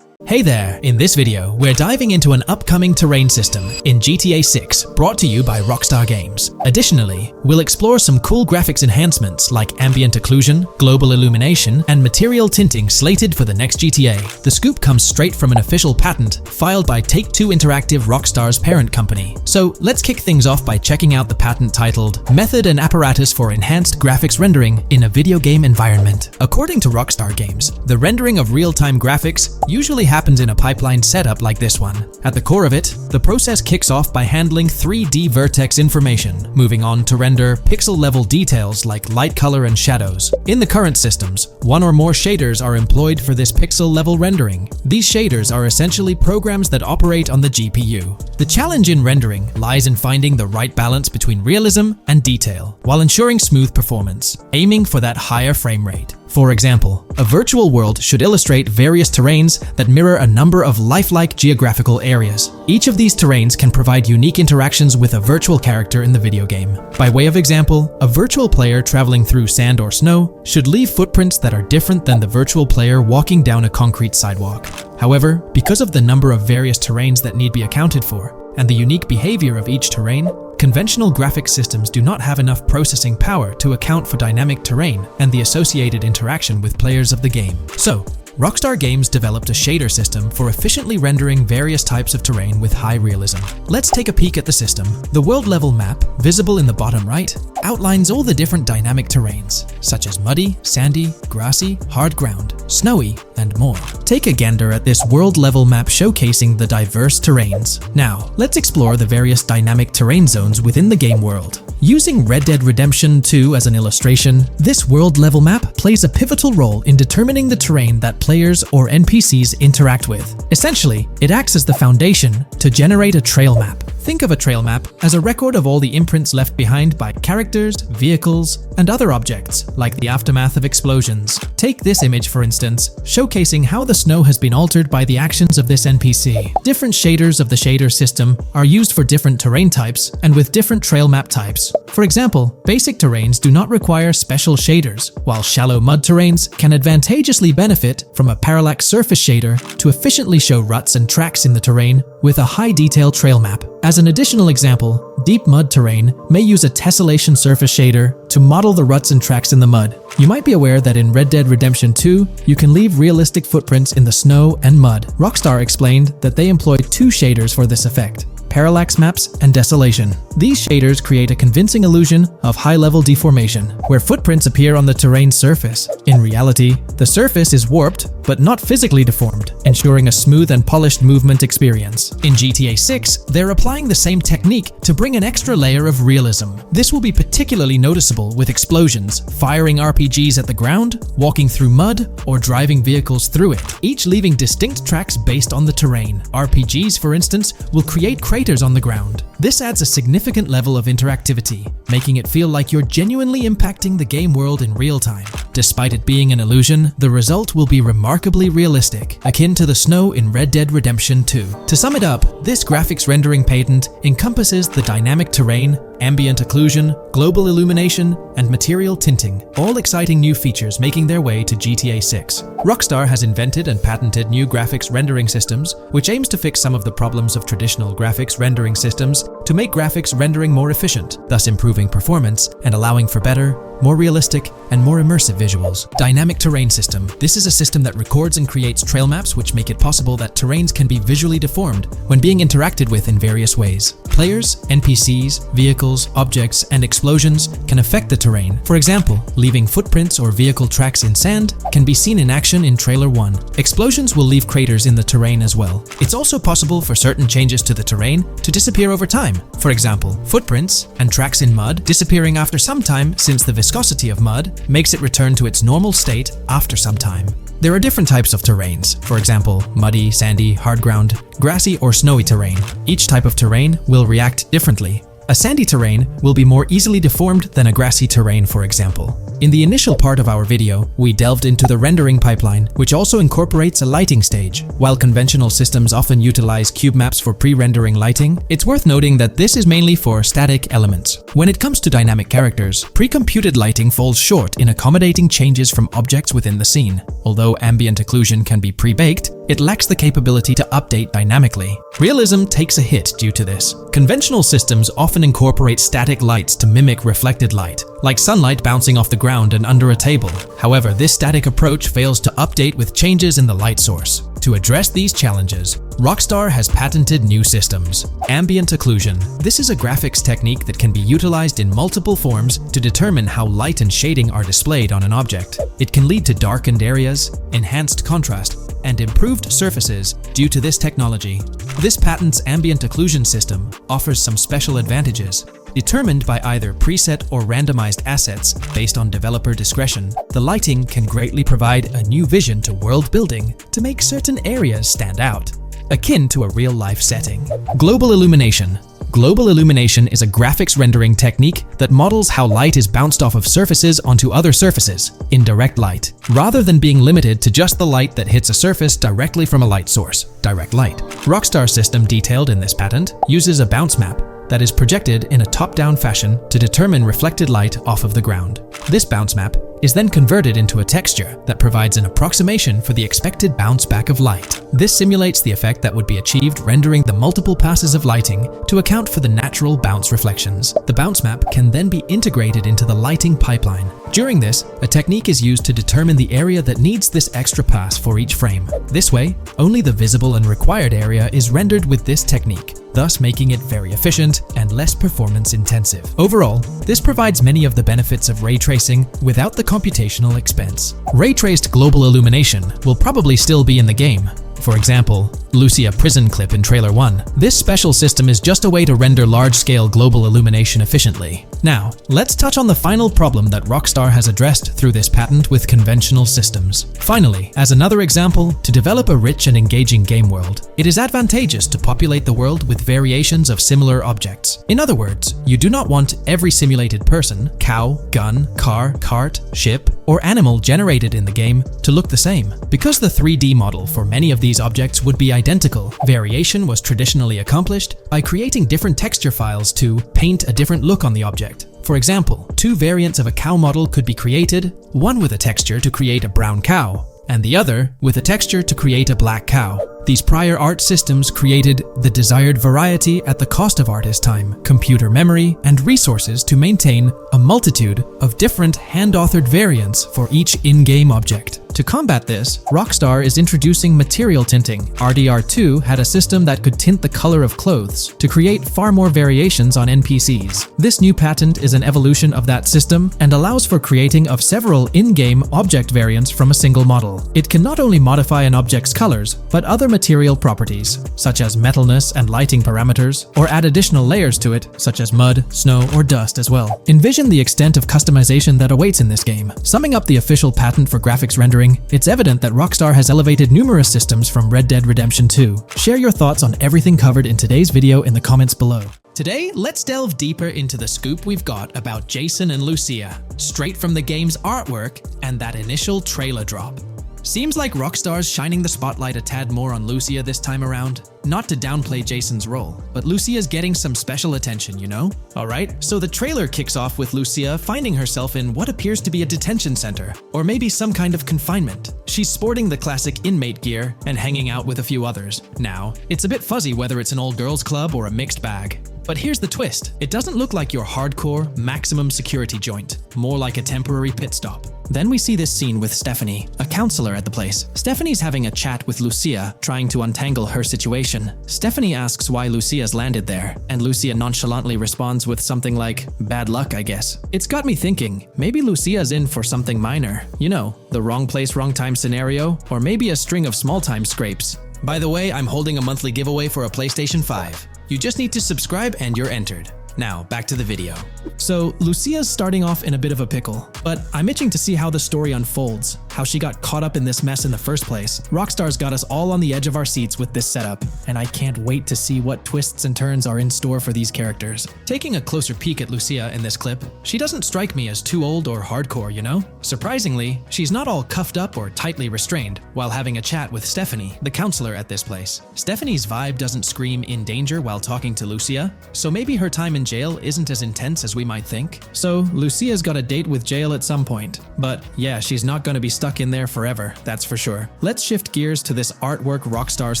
Hey there! In this video, we're diving into an upcoming terrain system in GTA 6 brought to you by Rockstar Games. Additionally, we'll explore some cool graphics enhancements like ambient occlusion, global illumination, and material tinting slated for the next GTA. The scoop comes straight from an official patent filed by Take-Two Interactive, Rockstar's parent company. So let's kick things off by checking out the patent titled Method and Apparatus for Enhanced Graphics Rendering in a Video Game Environment. According to Rockstar Games, the rendering of real-time graphics usually happens in a pipeline setup like this one. At the core of it, the process kicks off by handling 3D vertex information, moving on to render pixel-level details like light color and shadows. In the current systems, one or more shaders are employed for this pixel-level rendering. These shaders are essentially programs that operate on the GPU. The challenge in rendering lies in finding the right balance between realism and detail, while ensuring smooth performance, aiming for that higher frame rate. For example, a virtual world should illustrate various terrains that mirror a number of lifelike geographical areas. Each of these terrains can provide unique interactions with a virtual character in the video game. By way of example, a virtual player traveling through sand or snow should leave footprints that are different than the virtual player walking down a concrete sidewalk. However, because of the number of various terrains that need to be accounted for, and the unique behavior of each terrain, conventional graphics systems do not have enough processing power to account for dynamic terrain and the associated interaction with players of the game. So, Rockstar Games developed a shader system for efficiently rendering various types of terrain with high realism. Let's take a peek at the system. The world level map, visible in the bottom right, outlines all the different dynamic terrains, such as muddy, sandy, grassy, hard ground, snowy, and more. Take a gander at this world level map showcasing the diverse terrains. Now, let's explore the various dynamic terrain zones within the game world. Using Red Dead Redemption 2 as an illustration, this world level map plays a pivotal role in determining the terrain that players or NPCs interact with. Essentially, it acts as the foundation to generate a trail map. Think of a trail map as a record of all the imprints left behind by characters, vehicles, and other objects, like the aftermath of explosions. Take this image for instance, showcasing how the snow has been altered by the actions of this NPC. Different shaders of the shader system are used for different terrain types and with different trail map types. For example, basic terrains do not require special shaders, while shallow mud terrains can advantageously benefit from a parallax surface shader to efficiently show ruts and tracks in the terrain with a high detail trail map. As an additional example, deep mud terrain may use a tessellation surface shader to model the ruts and tracks in the mud. You might be aware that in Red Dead Redemption 2, you can leave realistic footprints in the snow and mud. Rockstar explained that they employed two shaders for this effect. parallax maps, and desolation. These shaders create a convincing illusion of high-level deformation, where footprints appear on the terrain's surface. In reality, the surface is warped, but not physically deformed, ensuring a smooth and polished movement experience. In GTA 6, they're applying the same technique to bring an extra layer of realism. This will be particularly noticeable with explosions, firing RPGs at the ground, walking through mud, or driving vehicles through it, each leaving distinct tracks based on the terrain. RPGs, for instance, will create craters on the ground. This adds a significant level of interactivity, making it feel like you're genuinely impacting the game world in real time. Despite it being an illusion, the result will be remarkably realistic, akin to the snow in Red Dead Redemption 2. To sum it up, this graphics rendering patent encompasses the dynamic terrain, ambient occlusion, global illumination, and material tinting, all exciting new features making their way to GTA 6. Rockstar has invented and patented new graphics rendering systems, which aims to fix some of the problems of traditional graphics rendering systems to make graphics rendering more efficient, thus improving performance and allowing for better, more realistic, and more immersive visuals. Dynamic Terrain System. This is a system that records and creates trail maps which make it possible that terrains can be visually deformed when being interacted with in various ways. Players, NPCs, vehicles, objects, and explosions can affect the terrain. For example, leaving footprints or vehicle tracks in sand can be seen in action in Trailer 1. Explosions will leave craters in the terrain as well. It's also possible for certain changes to the terrain to disappear over time. For example, footprints and tracks in mud disappearing after some time, since the viscosity of mud makes it return to its normal state after some time. There are different types of terrains, for example, muddy, sandy, hard ground, grassy, or snowy terrain. Each type of terrain will react differently. A sandy terrain will be more easily deformed than a grassy terrain, for example. In the initial part of our video, we delved into the rendering pipeline, which also incorporates a lighting stage. While conventional systems often utilize cube maps for pre-rendering lighting, it's worth noting that this is mainly for static elements. When it comes to dynamic characters, pre-computed lighting falls short in accommodating changes from objects within the scene. Although ambient occlusion can be pre-baked, it lacks the capability to update dynamically. Realism takes a hit due to this. Conventional systems often incorporate static lights to mimic reflected light, like sunlight bouncing off the ground and under a table. However, this static approach fails to update with changes in the light source. To address these challenges, Rockstar has patented new systems. Ambient occlusion. This is a graphics technique that can be utilized in multiple forms to determine how light and shading are displayed on an object. It can lead to darkened areas, enhanced contrast, and improved surfaces due to this technology. This patent's ambient occlusion system offers some special advantages. Determined by either preset or randomized assets based on developer discretion, the lighting can greatly provide a new vision to world building to make certain areas stand out, akin to a real-life setting. Global illumination. Global illumination is a graphics rendering technique that models how light is bounced off of surfaces onto other surfaces in direct light, rather than being limited to just the light that hits a surface directly from a light source, direct light. Rockstar's system detailed in this patent uses a bounce map that is projected in a top-down fashion to determine reflected light off of the ground. This bounce map is then converted into a texture that provides an approximation for the expected bounce back of light. This simulates the effect that would be achieved rendering the multiple passes of lighting to account for the natural bounce reflections. The bounce map can then be integrated into the lighting pipeline. During this, a technique is used to determine the area that needs this extra pass for each frame. This way, only the visible and required area is rendered with this technique, thus making it very efficient and less performance intensive. Overall, this provides many of the benefits of ray tracing without the computational expense. Ray-traced global illumination will probably still be in the game. For example, Lucia prison clip in Trailer 1. This special system is just a way to render large-scale global illumination efficiently. Now, let's touch on the final problem that Rockstar has addressed through this patent with conventional systems. Finally, as another example, to develop a rich and engaging game world, it is advantageous to populate the world with variations of similar objects. In other words, you do not want every simulated person, cow, gun, car, cart, ship, or animal generated in the game to look the same. Because the 3D model for many of these objects would be identical, variation was traditionally accomplished by creating different texture files to paint a different look on the object. For example, two variants of a cow model could be created, one with a texture to create a brown cow, and the other with a texture to create a black cow. These prior art systems created the desired variety at the cost of artist time, computer memory, and resources to maintain a multitude of different hand-authored variants for each in-game object. To combat this, Rockstar is introducing material tinting. RDR2 had a system that could tint the color of clothes to create far more variations on NPCs. This new patent is an evolution of that system and allows for creating of several in-game object variants from a single model. It can not only modify an object's colors, but other material properties, such as metalness and lighting parameters, or add additional layers to it, such as mud, snow, or dust as well. Envision the extent of customization that awaits in this game. Summing up the official patent for graphics rendering, it's evident that Rockstar has elevated numerous systems from Red Dead Redemption 2. Share your thoughts on everything covered in today's video in the comments below. Today, let's delve deeper into the scoop we've got about Jason and Lucia, straight from the game's artwork and that initial trailer drop. Seems like Rockstar's shining the spotlight a tad more on Lucia this time around. Not to downplay Jason's role, but Lucia's getting some special attention, you know? Alright, so the trailer kicks off with Lucia finding herself in what appears to be a detention center, or maybe some kind of confinement. She's sporting the classic inmate gear and hanging out with a few others. Now, it's a bit fuzzy whether it's an all girls club or a mixed bag. But here's the twist. It doesn't look like your hardcore, maximum security joint, more like a temporary pit stop. Then we see this scene with Stephanie, a counselor at the place. Stephanie's having a chat with Lucia, trying to untangle her situation. Stephanie asks why Lucia's landed there, and Lucia nonchalantly responds with something like, "Bad luck, I guess." It's got me thinking, maybe Lucia's in for something minor. You know, the wrong place, wrong time scenario, or maybe a string of small-time scrapes. By the way, I'm holding a monthly giveaway for a PlayStation 5. You just need to subscribe and you're entered. Now, back to the video. So, Lucia's starting off in a bit of a pickle, but I'm itching to see how the story unfolds, how she got caught up in this mess in the first place. Rockstar's got us all on the edge of our seats with this setup, and I can't wait to see what twists and turns are in store for these characters. Taking a closer peek at Lucia in this clip, she doesn't strike me as too old or hardcore, you know? Surprisingly, she's not all cuffed up or tightly restrained while having a chat with Stephanie, the counselor at this place. Stephanie's vibe doesn't scream in danger while talking to Lucia, so maybe her time in jail isn't as intense as we might think. So, Lucia's got a date with jail at some point. But yeah, she's not gonna be stuck in there forever, that's for sure. Let's shift gears to this artwork Rockstar's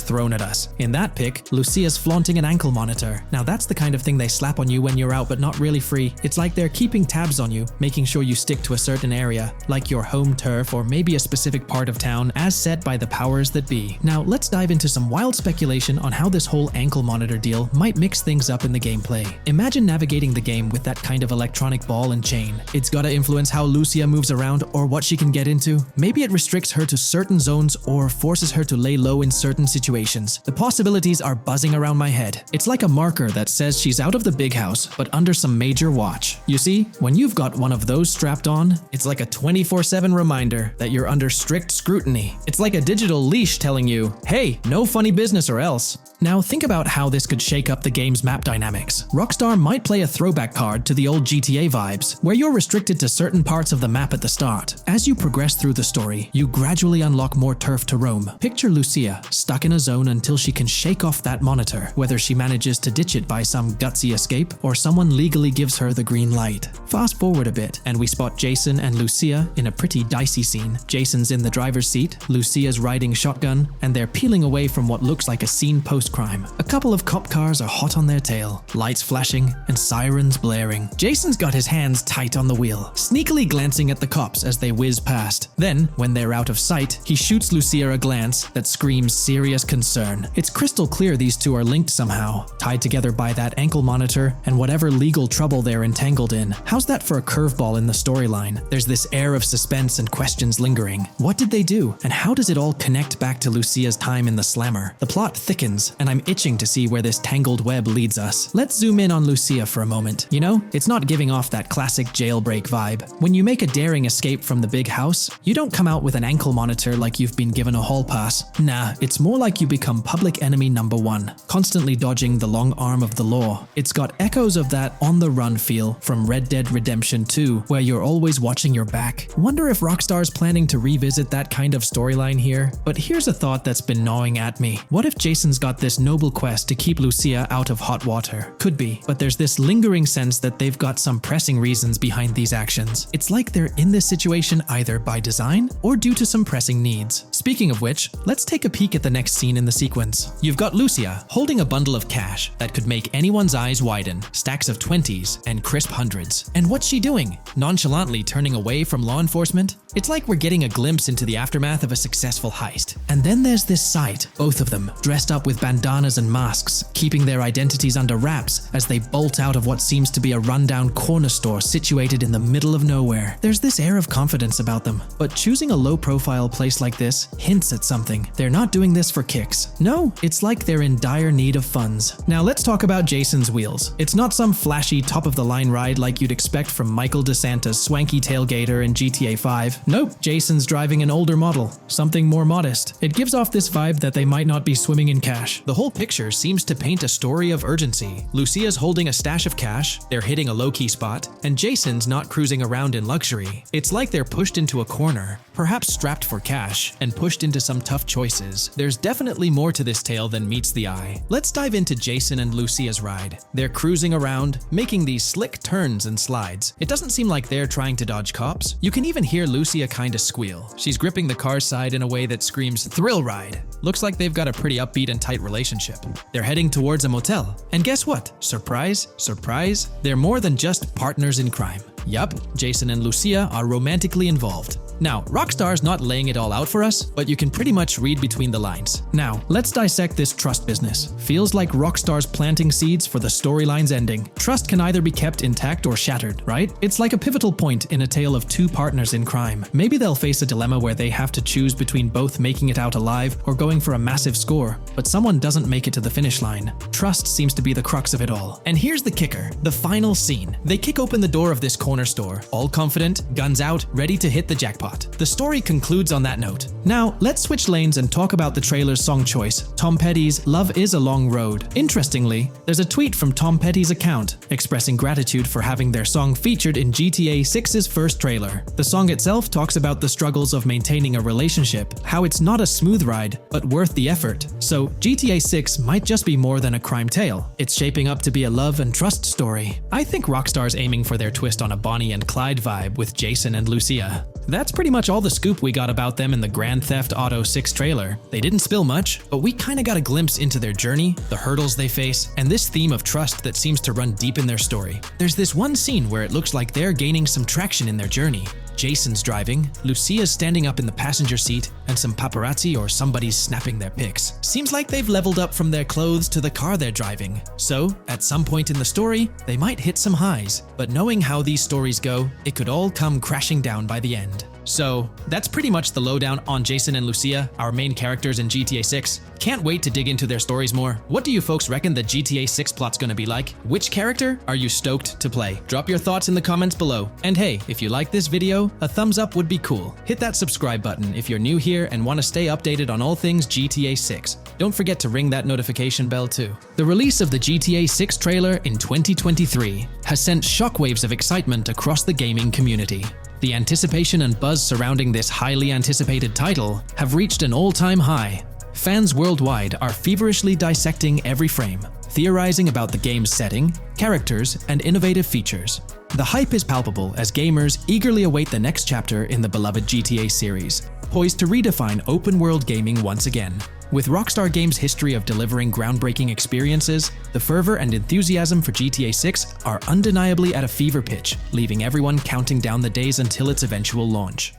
thrown at us. In that pic, Lucia's flaunting an ankle monitor. Now that's the kind of thing they slap on you when you're out but not really free. It's like they're keeping tabs on you, making sure you stick to a certain area, like your home turf or maybe a specific part of town as set by the powers that be. Now let's dive into some wild speculation on how this whole ankle monitor deal might mix things up in the gameplay. Imagine navigating the game with that kind of electronic ball and chain. It's gotta influence how Lucia moves around or what she can get into. Maybe it restricts her to certain zones or forces her to lay low in certain situations. The possibilities are buzzing around my head. It's like a marker that says she's out of the big house, but under some major watch. You see, when you've got one of those strapped on, it's like a 24/7 reminder that you're under strict scrutiny. It's like a digital leash telling you, hey, no funny business or else. Now think about how this could shake up the game's map dynamics. Rockstar might play a throwback card to the old GTA vibes, where you're restricted to certain parts of the map at the start. As you progress through the story, you gradually unlock more turf to roam. Picture Lucia, stuck in a zone until she can shake off that monitor, whether she manages to ditch it by some gutsy escape, or someone legally gives her the green light. Fast forward a bit, and we spot Jason and Lucia in a pretty dicey scene. Jason's in the driver's seat, Lucia's riding shotgun, and they're peeling away from what looks like a scene post-crime. A couple of cop cars are hot on their tail, lights flashing, and sirens blaring. Jason's got his hands tight on the wheel, sneakily glancing at the cops as they whiz past. Then, when they're out of sight, he shoots Lucia a glance that screams serious concern. It's crystal clear these two are linked somehow, tied together by that ankle monitor and whatever legal trouble they're entangled in. How's that for a curveball in the storyline? There's this air of suspense and questions lingering. What did they do? And how does it all connect back to Lucia's time in the slammer? The plot thickens, and I'm itching to see where this tangled web leads us. Let's zoom in on Lucia for a moment. You know, it's not giving off that classic jailbreak vibe. When you make a daring escape from the big house, you don't come out with an ankle monitor like you've been given a hall pass. Nah, it's more like you become public enemy number one, constantly dodging the long arm of the law. It's got echoes of that on-the-run feel from Red Dead Redemption 2, where you're always watching your back. Wonder if Rockstar's planning to revisit that kind of storyline here? But here's a thought that's been gnawing at me. What if Jason's got this noble quest to keep Lucia out of hot water? Could be, but there's there's this lingering sense that they've got some pressing reasons behind these actions. It's like they're in this situation either by design or due to some pressing needs. Speaking of which, let's take a peek at the next scene in the sequence. You've got Lucia holding a bundle of cash that could make anyone's eyes widen, stacks of 20s and crisp hundreds. And what's she doing? Nonchalantly turning away from law enforcement? It's like we're getting a glimpse into the aftermath of a successful heist. And then there's this sight, both of them, dressed up with bandanas and masks, keeping their identities under wraps as they bolt out of what seems to be a rundown corner store situated in the middle of nowhere. There's this air of confidence about them, but choosing a low-profile place like this hints at something. They're not doing this for kicks. No, it's like they're in dire need of funds. Now let's talk about Jason's wheels. It's not some flashy top-of-the-line ride like you'd expect from Michael DeSanta's swanky tailgater in GTA 5. Nope, Jason's driving an older model, something more modest. It gives off this vibe that they might not be swimming in cash. The whole picture seems to paint a story of urgency. Lucia's holding a stash of cash, they're hitting a low-key spot, and Jason's not cruising around in luxury. It's like they're pushed into a corner, perhaps strapped for cash, and pushed into some tough choices. There's definitely more to this tale than meets the eye. Let's dive into Jason and Lucia's ride. They're cruising around, making these slick turns and slides. It doesn't seem like they're trying to dodge cops. You can even hear Lucia kinda squeal. She's gripping the car's side in a way that screams thrill ride. Looks like they've got a pretty upbeat and tight relationship. They're heading towards a motel. And guess what? Surprise, surprise, they're more than just partners in crime. Yup, Jason and Lucia are romantically involved. Now, Rockstar's not laying it all out for us, but you can pretty much read between the lines. Now, let's dissect this trust business. Feels like Rockstar's planting seeds for the storyline's ending. Trust can either be kept intact or shattered, right? It's like a pivotal point in a tale of two partners in crime. Maybe they'll face a dilemma where they have to choose between both making it out alive or going for a massive score, but someone doesn't make it to the finish line. Trust seems to be the crux of it all. And here's the kicker, the final scene. They kick open the door of this corner store, all confident, guns out, ready to hit the jackpot. The story concludes on that note. Now, let's switch lanes and talk about the trailer's song choice, Tom Petty's Love Is a Long Road. Interestingly, there's a tweet from Tom Petty's account expressing gratitude for having their song featured in GTA 6's first trailer. The song itself talks about the struggles of maintaining a relationship, how it's not a smooth ride, but worth the effort. So, GTA 6 might just be more than a crime tale. It's shaping up to be a love and trust story. I think Rockstar's aiming for their twist on a Bonnie and Clyde vibe with Jason and Lucia. That's pretty much all the scoop we got about them in the Grand Theft Auto 6 trailer. They didn't spill much, but we kinda got a glimpse into their journey, the hurdles they face, and this theme of trust that seems to run deep in their story. There's this one scene where it looks like they're gaining some traction in their journey. Jason's driving, Lucia's standing up in the passenger seat, and some paparazzi or somebody's snapping their pics. Seems like they've leveled up from their clothes to the car they're driving. So, at some point in the story, they might hit some highs. But knowing how these stories go, it could all come crashing down by the end. So, that's pretty much the lowdown on Jason and Lucia, our main characters in GTA 6. Can't wait to dig into their stories more. What do you folks reckon the GTA 6 plot's gonna be like? Which character are you stoked to play? Drop your thoughts in the comments below. And hey, if you like this video, a thumbs up would be cool. Hit that subscribe button if you're new here and want to stay updated on all things GTA 6. Don't forget to ring that notification bell too. The release of the GTA 6 trailer in 2023 has sent shockwaves of excitement across the gaming community. The anticipation and buzz surrounding this highly anticipated title have reached an all-time high. Fans worldwide are feverishly dissecting every frame, theorizing about the game's setting, characters, and innovative features. The hype is palpable as gamers eagerly await the next chapter in the beloved GTA series, poised to redefine open-world gaming once again. With Rockstar Games' history of delivering groundbreaking experiences, the fervor and enthusiasm for GTA 6 are undeniably at a fever pitch, leaving everyone counting down the days until its eventual launch.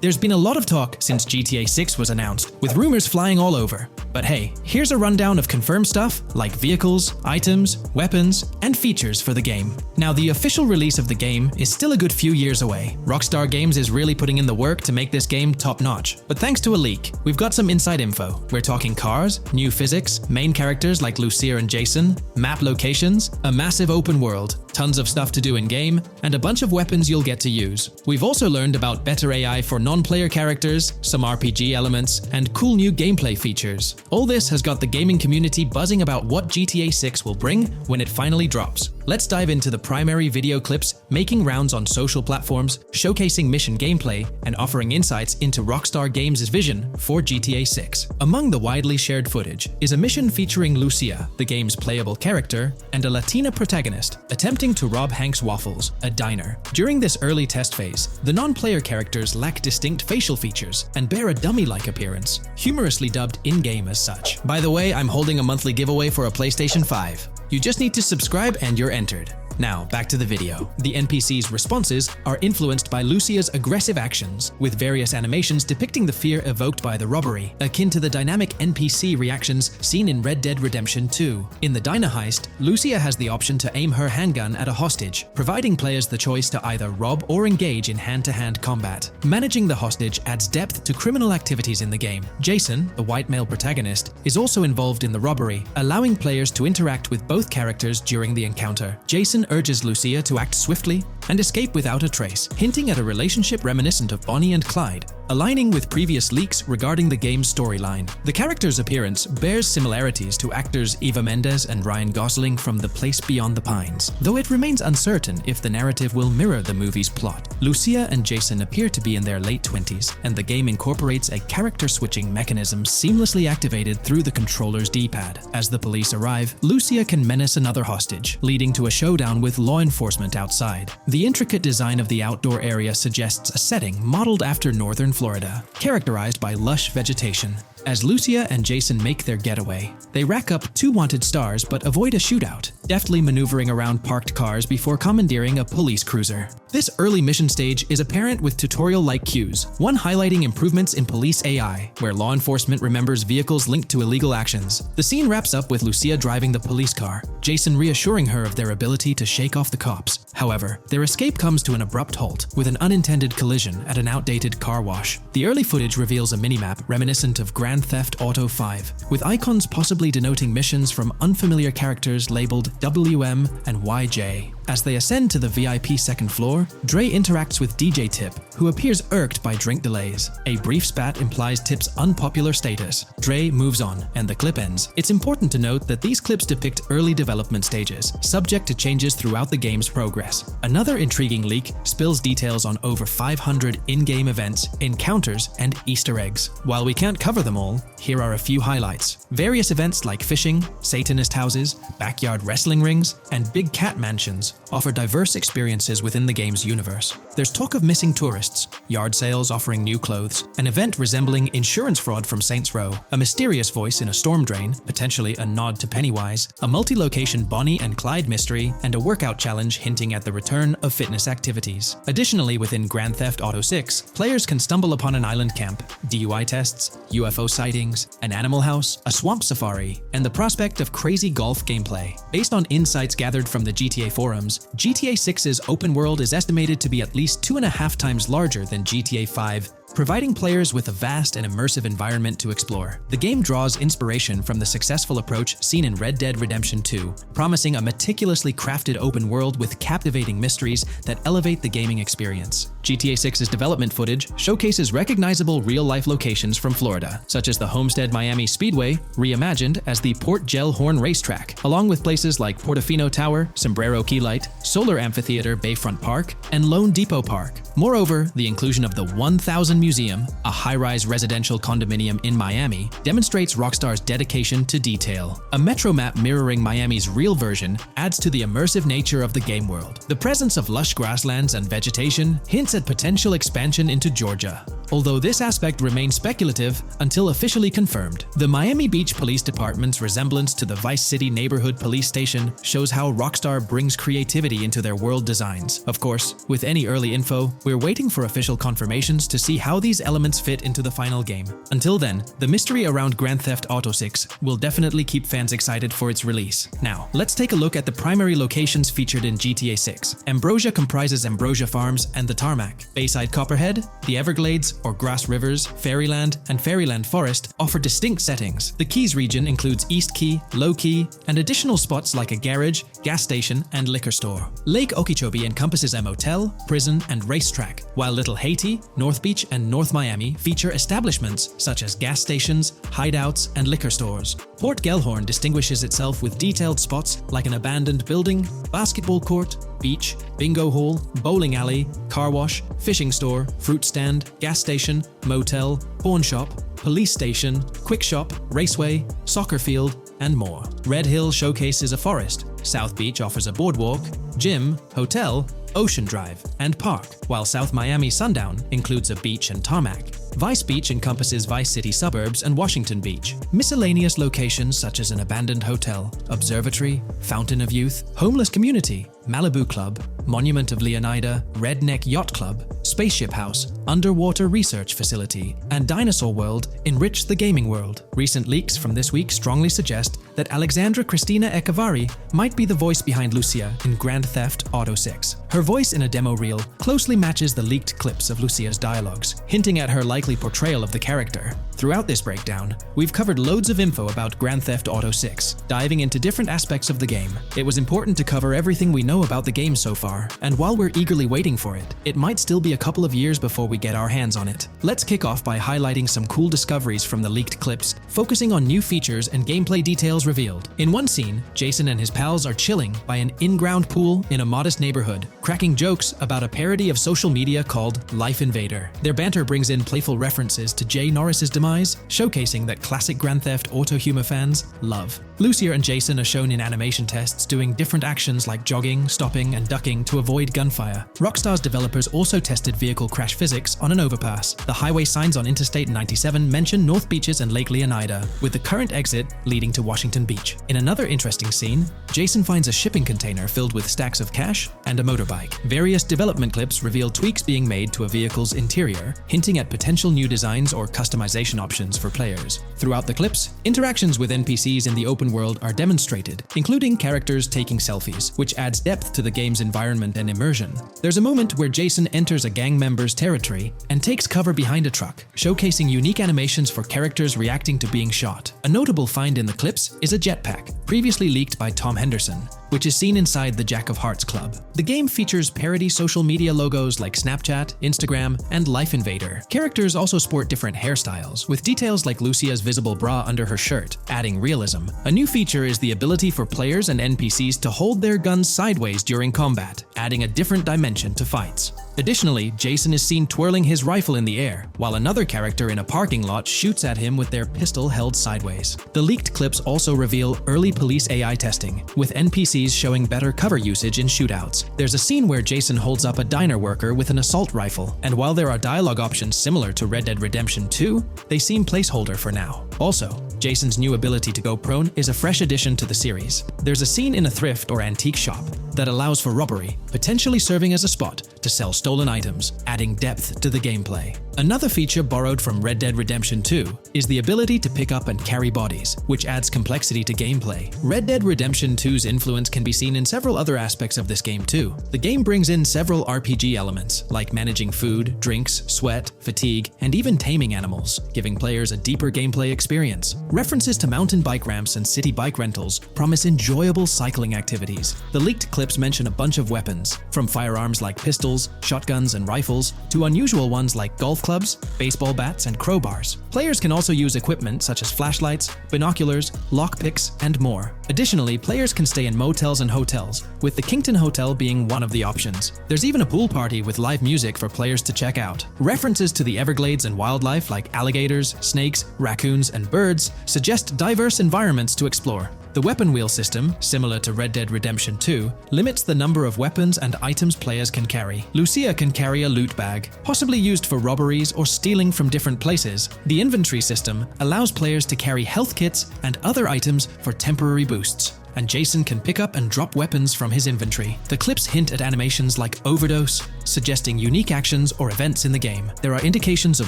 There's been a lot of talk since GTA 6 was announced, with rumors flying all over. But hey, here's a rundown of confirmed stuff like vehicles, items, weapons, and features for the game. Now, the official release of the game is still a good few years away. Rockstar Games is really putting in the work to make this game top-notch. But thanks to a leak, we've got some inside info. We're talking cars, new physics, main characters like Lucia and Jason, map locations, a massive open world, tons of stuff to do in-game, and a bunch of weapons you'll get to use. We've also learned about better AI for non-player characters, some RPG elements, and cool new gameplay features. All this has got the gaming community buzzing about what GTA 6 will bring when it finally drops. Let's dive into the primary video clips making rounds on social platforms, showcasing mission gameplay, and offering insights into Rockstar Games' vision for GTA 6. Among the widely shared footage is a mission featuring Lucia, the game's playable character, and a Latina protagonist attempting to rob Hank's Waffles, a diner. During this early test phase, the non-player characters lack distinct facial features and bear a dummy-like appearance, humorously dubbed in-game as such. By the way, I'm holding a monthly giveaway for a PlayStation 5. You just need to subscribe and you're entered. Now, back to the video. The NPC's responses are influenced by Lucia's aggressive actions, with various animations depicting the fear evoked by the robbery, akin to the dynamic NPC reactions seen in Red Dead Redemption 2. In the diner heist, Lucia has the option to aim her handgun at a hostage, providing players the choice to either rob or engage in hand-to-hand combat. Managing the hostage adds depth to criminal activities in the game. Jason, the white male protagonist, is also involved in the robbery, allowing players to interact with both characters during the encounter. Jason urges Lucia to act swiftly and escape without a trace, hinting at a relationship reminiscent of Bonnie and Clyde, aligning with previous leaks regarding the game's storyline. The character's appearance bears similarities to actors Eva Mendes and Ryan Gosling from The Place Beyond the Pines, though it remains uncertain if the narrative will mirror the movie's plot. Lucia and Jason appear to be in their late 20s, and the game incorporates a character-switching mechanism seamlessly activated through the controller's D-pad. As the police arrive, Lucia can menace another hostage, leading to a showdown with law enforcement outside. The intricate design of the outdoor area suggests a setting modeled after northern Florida, characterized by lush vegetation. As Lucia and Jason make their getaway, they rack up 2 wanted stars but avoid a shootout, deftly maneuvering around parked cars before commandeering a police cruiser. This early mission stage is apparent with tutorial-like cues, one highlighting improvements in police AI, where law enforcement remembers vehicles linked to illegal actions. The scene wraps up with Lucia driving the police car, Jason reassuring her of their ability to shake off the cops. However, their escape comes to an abrupt halt, with an unintended collision at an outdated car wash. The early footage reveals a minimap reminiscent of Grand Theft Auto 5, with icons possibly denoting missions from unfamiliar characters labeled WM and YJ. As they ascend to the VIP second floor, Dre interacts with DJ Tip, who appears irked by drink delays. A brief spat implies Tip's unpopular status. Dre moves on, and the clip ends. It's important to note that these clips depict early development stages, subject to changes throughout the game's progress. Another intriguing leak spills details on over 500 in-game events, encounters, and Easter eggs. While we can't cover them all, here are a few highlights. Various events like fishing, Satanist houses, backyard wrestling rings, and big cat mansions offer diverse experiences within the game's universe. There's talk of missing tourists, yard sales offering new clothes, an event resembling insurance fraud from Saints Row, a mysterious voice in a storm drain, potentially a nod to Pennywise, a multi-location Bonnie and Clyde mystery, and a workout challenge hinting at the return of fitness activities. Additionally, within Grand Theft Auto 6, players can stumble upon an island camp, DUI tests, UFO sightings, an animal house, a swamp safari, and the prospect of crazy golf gameplay. Based on insights gathered from the GTA forums, GTA 6's open world is estimated to be at least 2.5 times larger than GTA 5, providing players with a vast and immersive environment to explore. The game draws inspiration from the successful approach seen in Red Dead Redemption 2, promising a meticulously crafted open world with captivating mysteries that elevate the gaming experience. GTA 6's development footage showcases recognizable real-life locations from Florida, such as the Homestead Miami Speedway, reimagined as the Port Gellhorn Racetrack, along with places like Portofino Tower, Sombrero Key Light, Solar Amphitheater Bayfront Park, and Lone Depot Park. Moreover, the inclusion of the 1000 Museum, a high-rise residential condominium in Miami, demonstrates Rockstar's dedication to detail. A metro map mirroring Miami's real version adds to the immersive nature of the game world. The presence of lush grasslands and vegetation hints at potential expansion into Georgia, although this aspect remains speculative until officially confirmed. The Miami Beach Police Department's resemblance to the Vice City Neighborhood Police Station shows how Rockstar brings creativity into their world designs. Of course, with any early info, we're waiting for official confirmations to see how these elements fit into the final game. Until then, the mystery around Grand Theft Auto 6 will definitely keep fans excited for its release. Now, let's take a look at the primary locations featured in GTA 6. Ambrosia comprises Ambrosia Farms and the Tarmac, Bayside Copperhead, the Everglades, Keys, or Grass Rivers, Fairyland, and Fairyland Forest offer distinct settings. The Keys region includes East Key, Low Key, and additional spots like a garage, gas station, and liquor store. Lake Okeechobee encompasses a motel, prison, and racetrack, while Little Haiti, North Beach, and North Miami feature establishments such as gas stations, hideouts, and liquor stores. Port Gellhorn distinguishes itself with detailed spots like an abandoned building, basketball court, beach, bingo hall, bowling alley, car wash, fishing store, fruit stand, gas station, motel, pawn shop, police station, quick shop, raceway, soccer field, and more. Red Hill showcases a forest. South Beach offers a boardwalk, gym, hotel, ocean drive, and park, while South Miami Sundown includes a beach and tarmac. Vice Beach encompasses Vice City suburbs and Washington Beach. Miscellaneous locations such as an abandoned hotel, observatory, Fountain of Youth, homeless community, Malibu Club, Monument of Leonida, Redneck Yacht Club, Spaceship House, Underwater Research Facility, and Dinosaur World enrich the gaming world. Recent leaks from this week strongly suggest that Alexandra Christina Echevarri might be the voice behind Lucia in Grand Theft Auto 6. Her voice in a demo reel closely matches the leaked clips of Lucia's dialogues, hinting at her likely portrayal of the character. Throughout this breakdown, we've covered loads of info about Grand Theft Auto 6, diving into different aspects of the game. It was important to cover everything we know about the game so far, and while we're eagerly waiting for it, it might still be a couple of years before we get our hands on it. Let's kick off by highlighting some cool discoveries from the leaked clips, focusing on new features and gameplay details revealed. In one scene, Jason and his pals are chilling by an in-ground pool in a modest neighborhood, cracking jokes about a parody of social media called Life Invader. Their banter brings in playful references to Jay Norris's demise, showcasing that classic Grand Theft Auto humor fans love. Lucia and Jason are shown in animation tests doing different actions like jogging, stopping, and ducking to avoid gunfire. Rockstar's developers also tested vehicle crash physics on an overpass. The highway signs on Interstate 97 mention North Beaches and Lake Leonida, with the current exit leading to Washington Beach. In another interesting scene, Jason finds a shipping container filled with stacks of cash and a motorbike. Various development clips reveal tweaks being made to a vehicle's interior, hinting at potential new designs or customization options for players. Throughout the clips, interactions with NPCs in the open world are demonstrated, including characters taking selfies, which adds depth to the game's environment and immersion. There's a moment where Jason enters a gang member's territory and takes cover behind a truck, showcasing unique animations for characters reacting to being shot. A notable find in the clips is a jetpack, previously leaked by Tom Henderson, which is seen inside the Jack of Hearts Club. The game features parody social media logos like Snapchat, Instagram, and Life Invader. Characters also sport different hairstyles, with details like Lucia's visible bra under her shirt, adding realism. A new feature is the ability for players and NPCs to hold their guns sideways during combat, adding a different dimension to fights. Additionally, Jason is seen twirling his rifle in the air, while another character in a parking lot shoots at him with their pistol held sideways. The leaked clips also reveal early police AI testing, with NPCs showing better cover usage in shootouts. There's a scene where Jason holds up a diner worker with an assault rifle, and while there are dialogue options similar to Red Dead Redemption 2, they seem placeholder for now. Also, Jason's new ability to go prone is a fresh addition to the series. There's a scene in a thrift or antique shop that allows for robbery, potentially serving as a spot to sell stolen items, adding depth to the gameplay. Another feature borrowed from Red Dead Redemption 2 is the ability to pick up and carry bodies, which adds complexity to gameplay. Red Dead Redemption 2's influence can be seen in several other aspects of this game too. The game brings in several RPG elements, like managing food, drinks, sweat, fatigue, and even taming animals, giving players a deeper gameplay experience. References to mountain bike ramps and city bike rentals promise enjoyable cycling activities. The leaked clips mention a bunch of weapons, from firearms like pistols, shotguns, and rifles, to unusual ones like golf clubs, baseball bats, and crowbars. Players can also use equipment such as flashlights, binoculars, lockpicks, and more. Additionally, players can stay in motels and hotels, with the Kington Hotel being one of the options. There's even a pool party with live music for players to check out. References to the Everglades and wildlife like alligators, snakes, raccoons, and birds suggest diverse environments to explore. The weapon wheel system, similar to Red Dead Redemption 2, limits the number of weapons and items players can carry. Lucia can carry a loot bag, possibly used for robberies or stealing from different places. The inventory system allows players to carry health kits and other items for temporary boosts, and Jason can pick up and drop weapons from his inventory. The clips hint at animations like overdose, suggesting unique actions or events in the game. There are indications of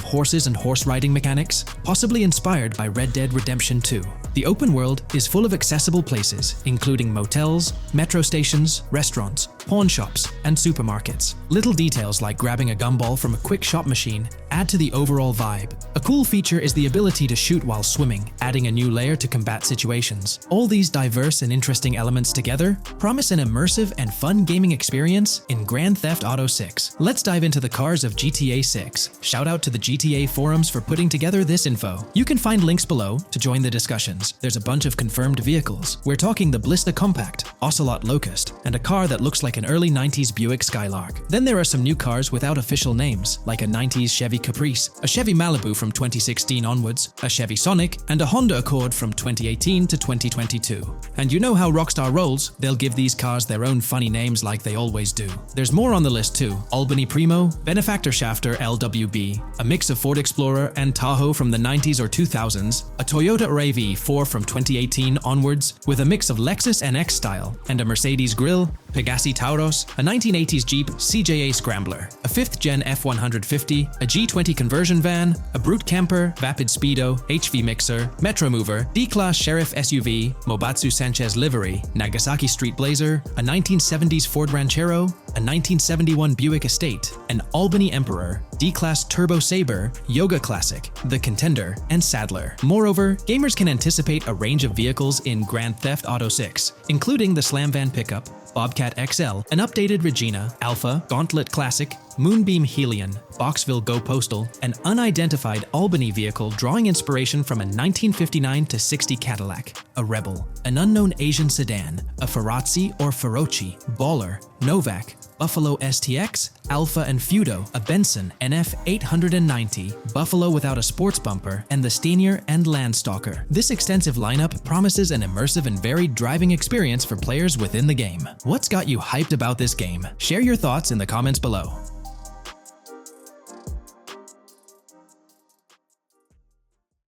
horses and horse riding mechanics, possibly inspired by Red Dead Redemption 2. The open world is full of accessible places, including motels, metro stations, restaurants, pawn shops, and supermarkets. Little details like grabbing a gumball from a quick shop machine add to the overall vibe. A cool feature is the ability to shoot while swimming, adding a new layer to combat situations. All these diverse and interesting elements together promise an immersive and fun gaming experience in Grand Theft Auto 6. Let's dive into the cars of GTA 6. Shout out to the GTA forums for putting together this info. You can find links below to join the discussions. There's a bunch of confirmed vehicles. We're talking the Blista Compact, Ocelot Locust, and a car that looks like an early 90s Buick Skylark. Then there are some new cars without official names, like a 90s Chevy Caprice, a Chevy Malibu from 2016 onwards, a Chevy Sonic, and a Honda Accord from 2018 to 2022. And you know how Rockstar rolls, they'll give these cars their own funny names like they always do. There's more on the list too. Albany Primo, Benefactor Shafter LWB, a mix of Ford Explorer and Tahoe from the 90s or 2000s, a Toyota RAV4 from 2018 onwards, with a mix of Lexus NX style, and a Mercedes Grille, Pegassi Tauros, a 1980s Jeep CJA Scrambler, a 5th Gen F150, a G20 conversion van, a Brute Camper, Vapid Speedo, HV Mixer, Metro Mover, D-Class Sheriff SUV, Mobatsu Sanchez Livery, Nagasaki Street Blazer, a 1970s Ford Ranchero, a 1971 Buick Estate, an Albany Emperor, D-Class Turbo Sabre, Yoga Classic, the Contender, and Sadler. Moreover, gamers can anticipate a range of vehicles in Grand Theft Auto 6, including the Slam Van Pickup, Bobcat XL, an updated Regina, Alpha, Gauntlet Classic, Moonbeam Helion, Boxville Go Postal, an unidentified Albany vehicle drawing inspiration from a 1959-60 Cadillac, a Rebel, an unknown Asian sedan, a Ferrazzi or Feroci, Baller, Novak, Buffalo STX, Alpha and Feudo, a Benson NF 890, Buffalo without a sports bumper, and the Steyr and Landstalker. This extensive lineup promises an immersive and varied driving experience for players within the game. What's got you hyped about this game? Share your thoughts in the comments below.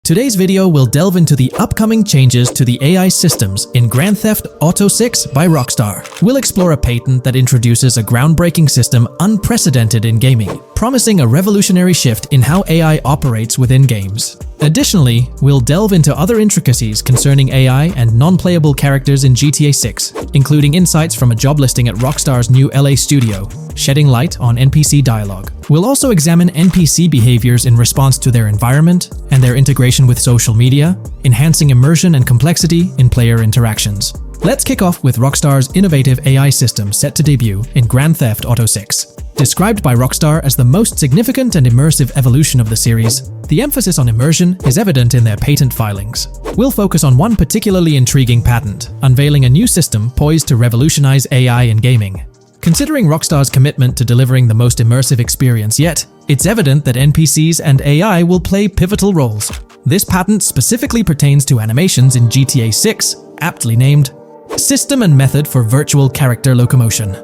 Today's video will delve into the upcoming changes to the AI systems in Grand Theft Auto 6 by Rockstar. We'll explore a patent that introduces a groundbreaking system unprecedented in gaming, promising a revolutionary shift in how AI operates within games. Additionally, we'll delve into other intricacies concerning AI and non-playable characters in GTA 6, including insights from a job listing at Rockstar's new LA studio, shedding light on NPC dialogue. We'll also examine NPC behaviors in response to their environment and their integration with social media, enhancing immersion and complexity in player interactions. Let's kick off with Rockstar's innovative AI system set to debut in Grand Theft Auto 6. Described by Rockstar as the most significant and immersive evolution of the series, the emphasis on immersion is evident in their patent filings. We'll focus on one particularly intriguing patent, unveiling a new system poised to revolutionize AI in gaming. Considering Rockstar's commitment to delivering the most immersive experience yet, it's evident that NPCs and AI will play pivotal roles. This patent specifically pertains to animations in GTA 6, aptly named System and Method for Virtual Character Locomotion.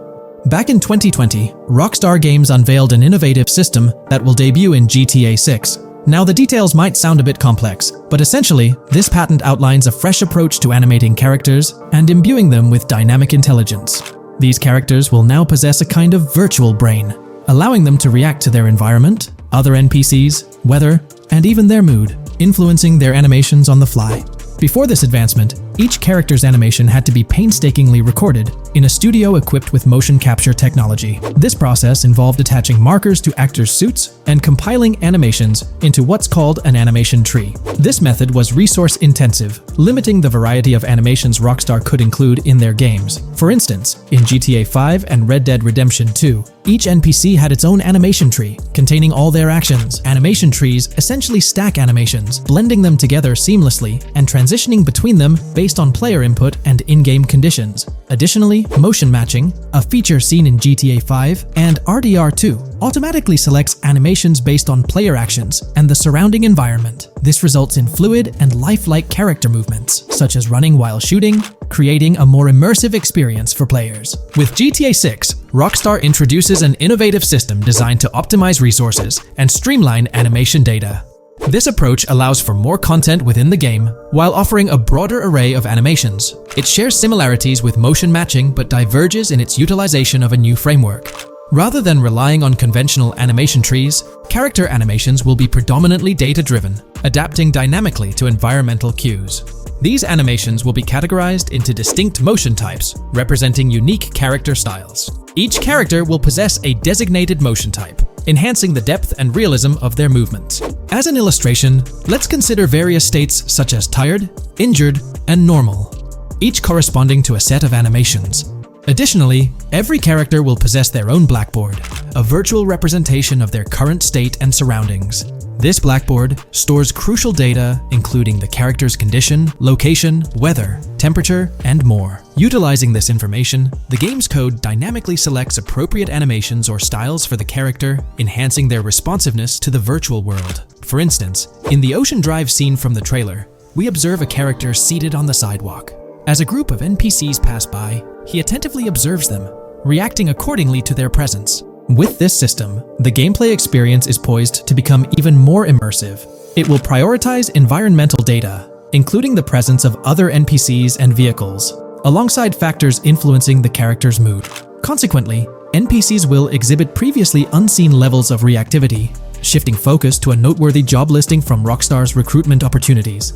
Back in 2020, Rockstar Games unveiled an innovative system that will debut in GTA 6. Now, the details might sound a bit complex, but essentially, this patent outlines a fresh approach to animating characters and imbuing them with dynamic intelligence. These characters will now possess a kind of virtual brain, allowing them to react to their environment, other NPCs, weather, and even their mood, influencing their animations on the fly. Before this advancement, each character's animation had to be painstakingly recorded in a studio equipped with motion capture technology. This process involved attaching markers to actors' suits and compiling animations into what's called an animation tree. This method was resource-intensive, limiting the variety of animations Rockstar could include in their games. For instance, in GTA 5 and Red Dead Redemption 2, each NPC had its own animation tree, containing all their actions. Animation trees essentially stack animations, blending them together seamlessly and transitioning between them based on player input and in-game conditions. Additionally, motion matching, a feature seen in GTA 5 and RDR2, automatically selects animations based on player actions and the surrounding environment. This results in fluid and lifelike character movements, such as running while shooting, creating a more immersive experience for players. With GTA 6, Rockstar introduces an innovative system designed to optimize resources and streamline animation data. This approach allows for more content within the game while offering a broader array of animations. It shares similarities with motion matching but diverges in its utilization of a new framework. Rather than relying on conventional animation trees, character animations will be predominantly data-driven, adapting dynamically to environmental cues. These animations will be categorized into distinct motion types, representing unique character styles. Each character will possess a designated motion type, enhancing the depth and realism of their movements. As an illustration, let's consider various states such as tired, injured, and normal, each corresponding to a set of animations. Additionally, every character will possess their own blackboard, a virtual representation of their current state and surroundings. This blackboard stores crucial data including the character's condition, location, weather, temperature, and more. Utilizing this information, the game's code dynamically selects appropriate animations or styles for the character, enhancing their responsiveness to the virtual world. For instance, in the Ocean Drive scene from the trailer, we observe a character seated on the sidewalk. As a group of NPCs pass by, he attentively observes them, reacting accordingly to their presence. With this system, the gameplay experience is poised to become even more immersive. It will prioritize environmental data, including the presence of other NPCs and vehicles, alongside factors influencing the character's mood. Consequently, NPCs will exhibit previously unseen levels of reactivity, shifting focus to a noteworthy job listing from Rockstar's recruitment opportunities.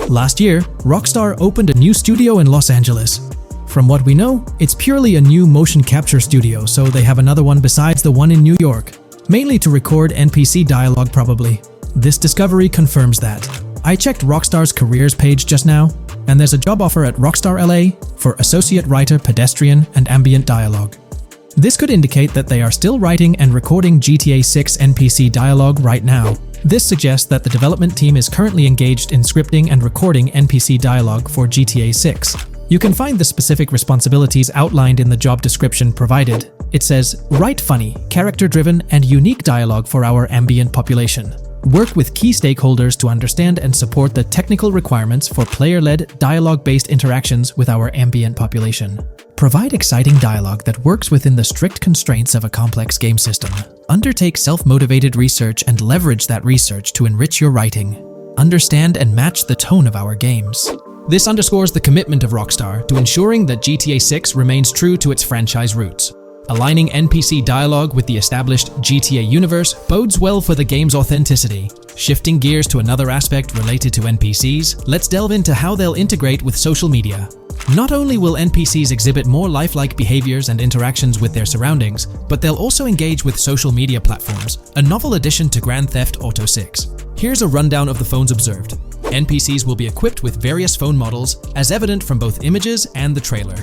Last year, Rockstar opened a new studio in Los Angeles. From what we know, it's purely a new motion capture studio, so they have another one besides the one in New York, mainly to record NPC dialogue probably. This discovery confirms that. I checked Rockstar's careers page just now, and there's a job offer at Rockstar LA for Associate Writer Pedestrian and Ambient Dialogue. This could indicate that they are still writing and recording GTA 6 NPC dialogue right now. This suggests that the development team is currently engaged in scripting and recording NPC dialogue for GTA 6. You can find the specific responsibilities outlined in the job description provided. It says, write funny, character-driven, and unique dialogue for our ambient population. Work with key stakeholders to understand and support the technical requirements for player-led, dialogue-based interactions with our ambient population. Provide exciting dialogue that works within the strict constraints of a complex game system. Undertake self-motivated research and leverage that research to enrich your writing. Understand and match the tone of our games. This underscores the commitment of Rockstar to ensuring that GTA 6 remains true to its franchise roots. Aligning NPC dialogue with the established GTA universe bodes well for the game's authenticity. Shifting gears to another aspect related to NPCs, let's delve into how they'll integrate with social media. Not only will NPCs exhibit more lifelike behaviors and interactions with their surroundings, but they'll also engage with social media platforms, a novel addition to Grand Theft Auto 6. Here's a rundown of the phones observed. NPCs will be equipped with various phone models, as evident from both images and the trailer.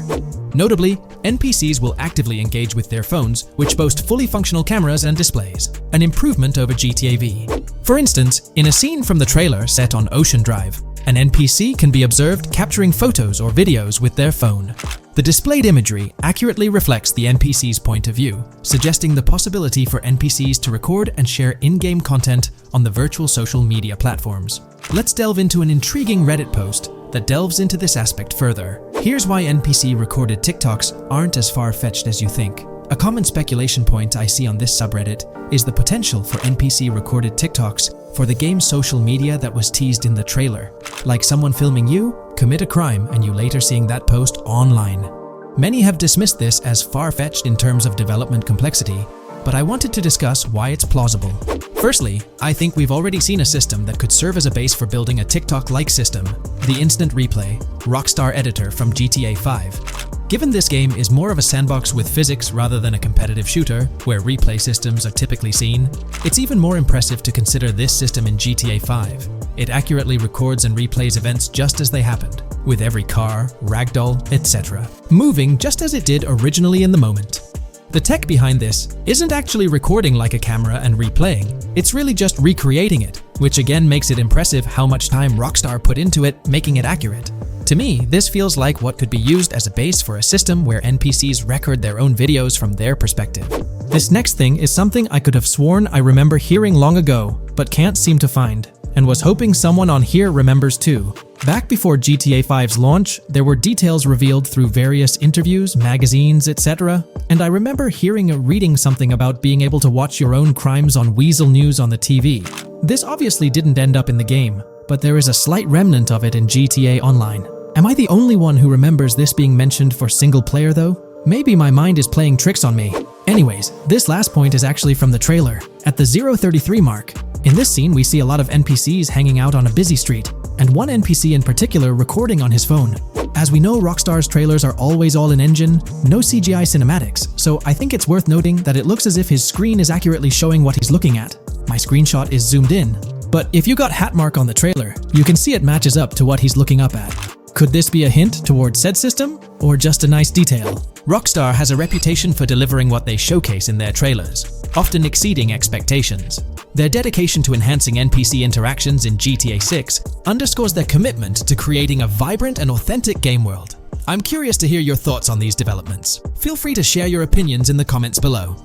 Notably, NPCs will actively engage with their phones, which boast fully functional cameras and displays, an improvement over GTA V. For instance, in a scene from the trailer set on Ocean Drive, an NPC can be observed capturing photos or videos with their phone. The displayed imagery accurately reflects the NPC's point of view, suggesting the possibility for NPCs to record and share in-game content on the virtual social media platforms. Let's delve into an intriguing Reddit post that delves into this aspect further. Here's why NPC-recorded TikToks aren't as far-fetched as you think. A common speculation point I see on this subreddit is the potential for NPC-recorded TikToks for the game's social media that was teased in the trailer, like someone filming you commit a crime and you later seeing that post online. Many have dismissed this as far-fetched in terms of development complexity, but I wanted to discuss why it's plausible. Firstly, I think we've already seen a system that could serve as a base for building a TikTok-like system, the Instant Replay, Rockstar Editor from GTA 5. Given this game is more of a sandbox with physics rather than a competitive shooter, where replay systems are typically seen, it's even more impressive to consider this system in GTA 5. It accurately records and replays events just as they happened, with every car, ragdoll, etc., moving just as it did originally in the moment. The tech behind this isn't actually recording like a camera and replaying, it's really just recreating it, which again makes it impressive how much time Rockstar put into it, making it accurate. To me, this feels like what could be used as a base for a system where NPCs record their own videos from their perspective. This next thing is something I could have sworn I remember hearing long ago, but can't seem to find, and was hoping someone on here remembers too. Back before GTA 5's launch, there were details revealed through various interviews, magazines, etc., and I remember hearing or reading something about being able to watch your own crimes on Weasel News on the TV. This obviously didn't end up in the game, but there is a slight remnant of it in GTA Online. Am I the only one who remembers this being mentioned for single player though? Maybe my mind is playing tricks on me. Anyways, this last point is actually from the trailer. At the 0:33 mark, in this scene we see a lot of NPCs hanging out on a busy street, and one NPC in particular recording on his phone. As we know, Rockstar's trailers are always all in engine, no CGI cinematics, so I think it's worth noting that it looks as if his screen is accurately showing what he's looking at. My screenshot is zoomed in, but if you got Hatmark on the trailer, you can see it matches up to what he's looking up at. Could this be a hint towards said system, or just a nice detail? Rockstar has a reputation for delivering what they showcase in their trailers, often exceeding expectations. Their dedication to enhancing NPC interactions in GTA 6 underscores their commitment to creating a vibrant and authentic game world. I'm curious to hear your thoughts on these developments. Feel free to share your opinions in the comments below.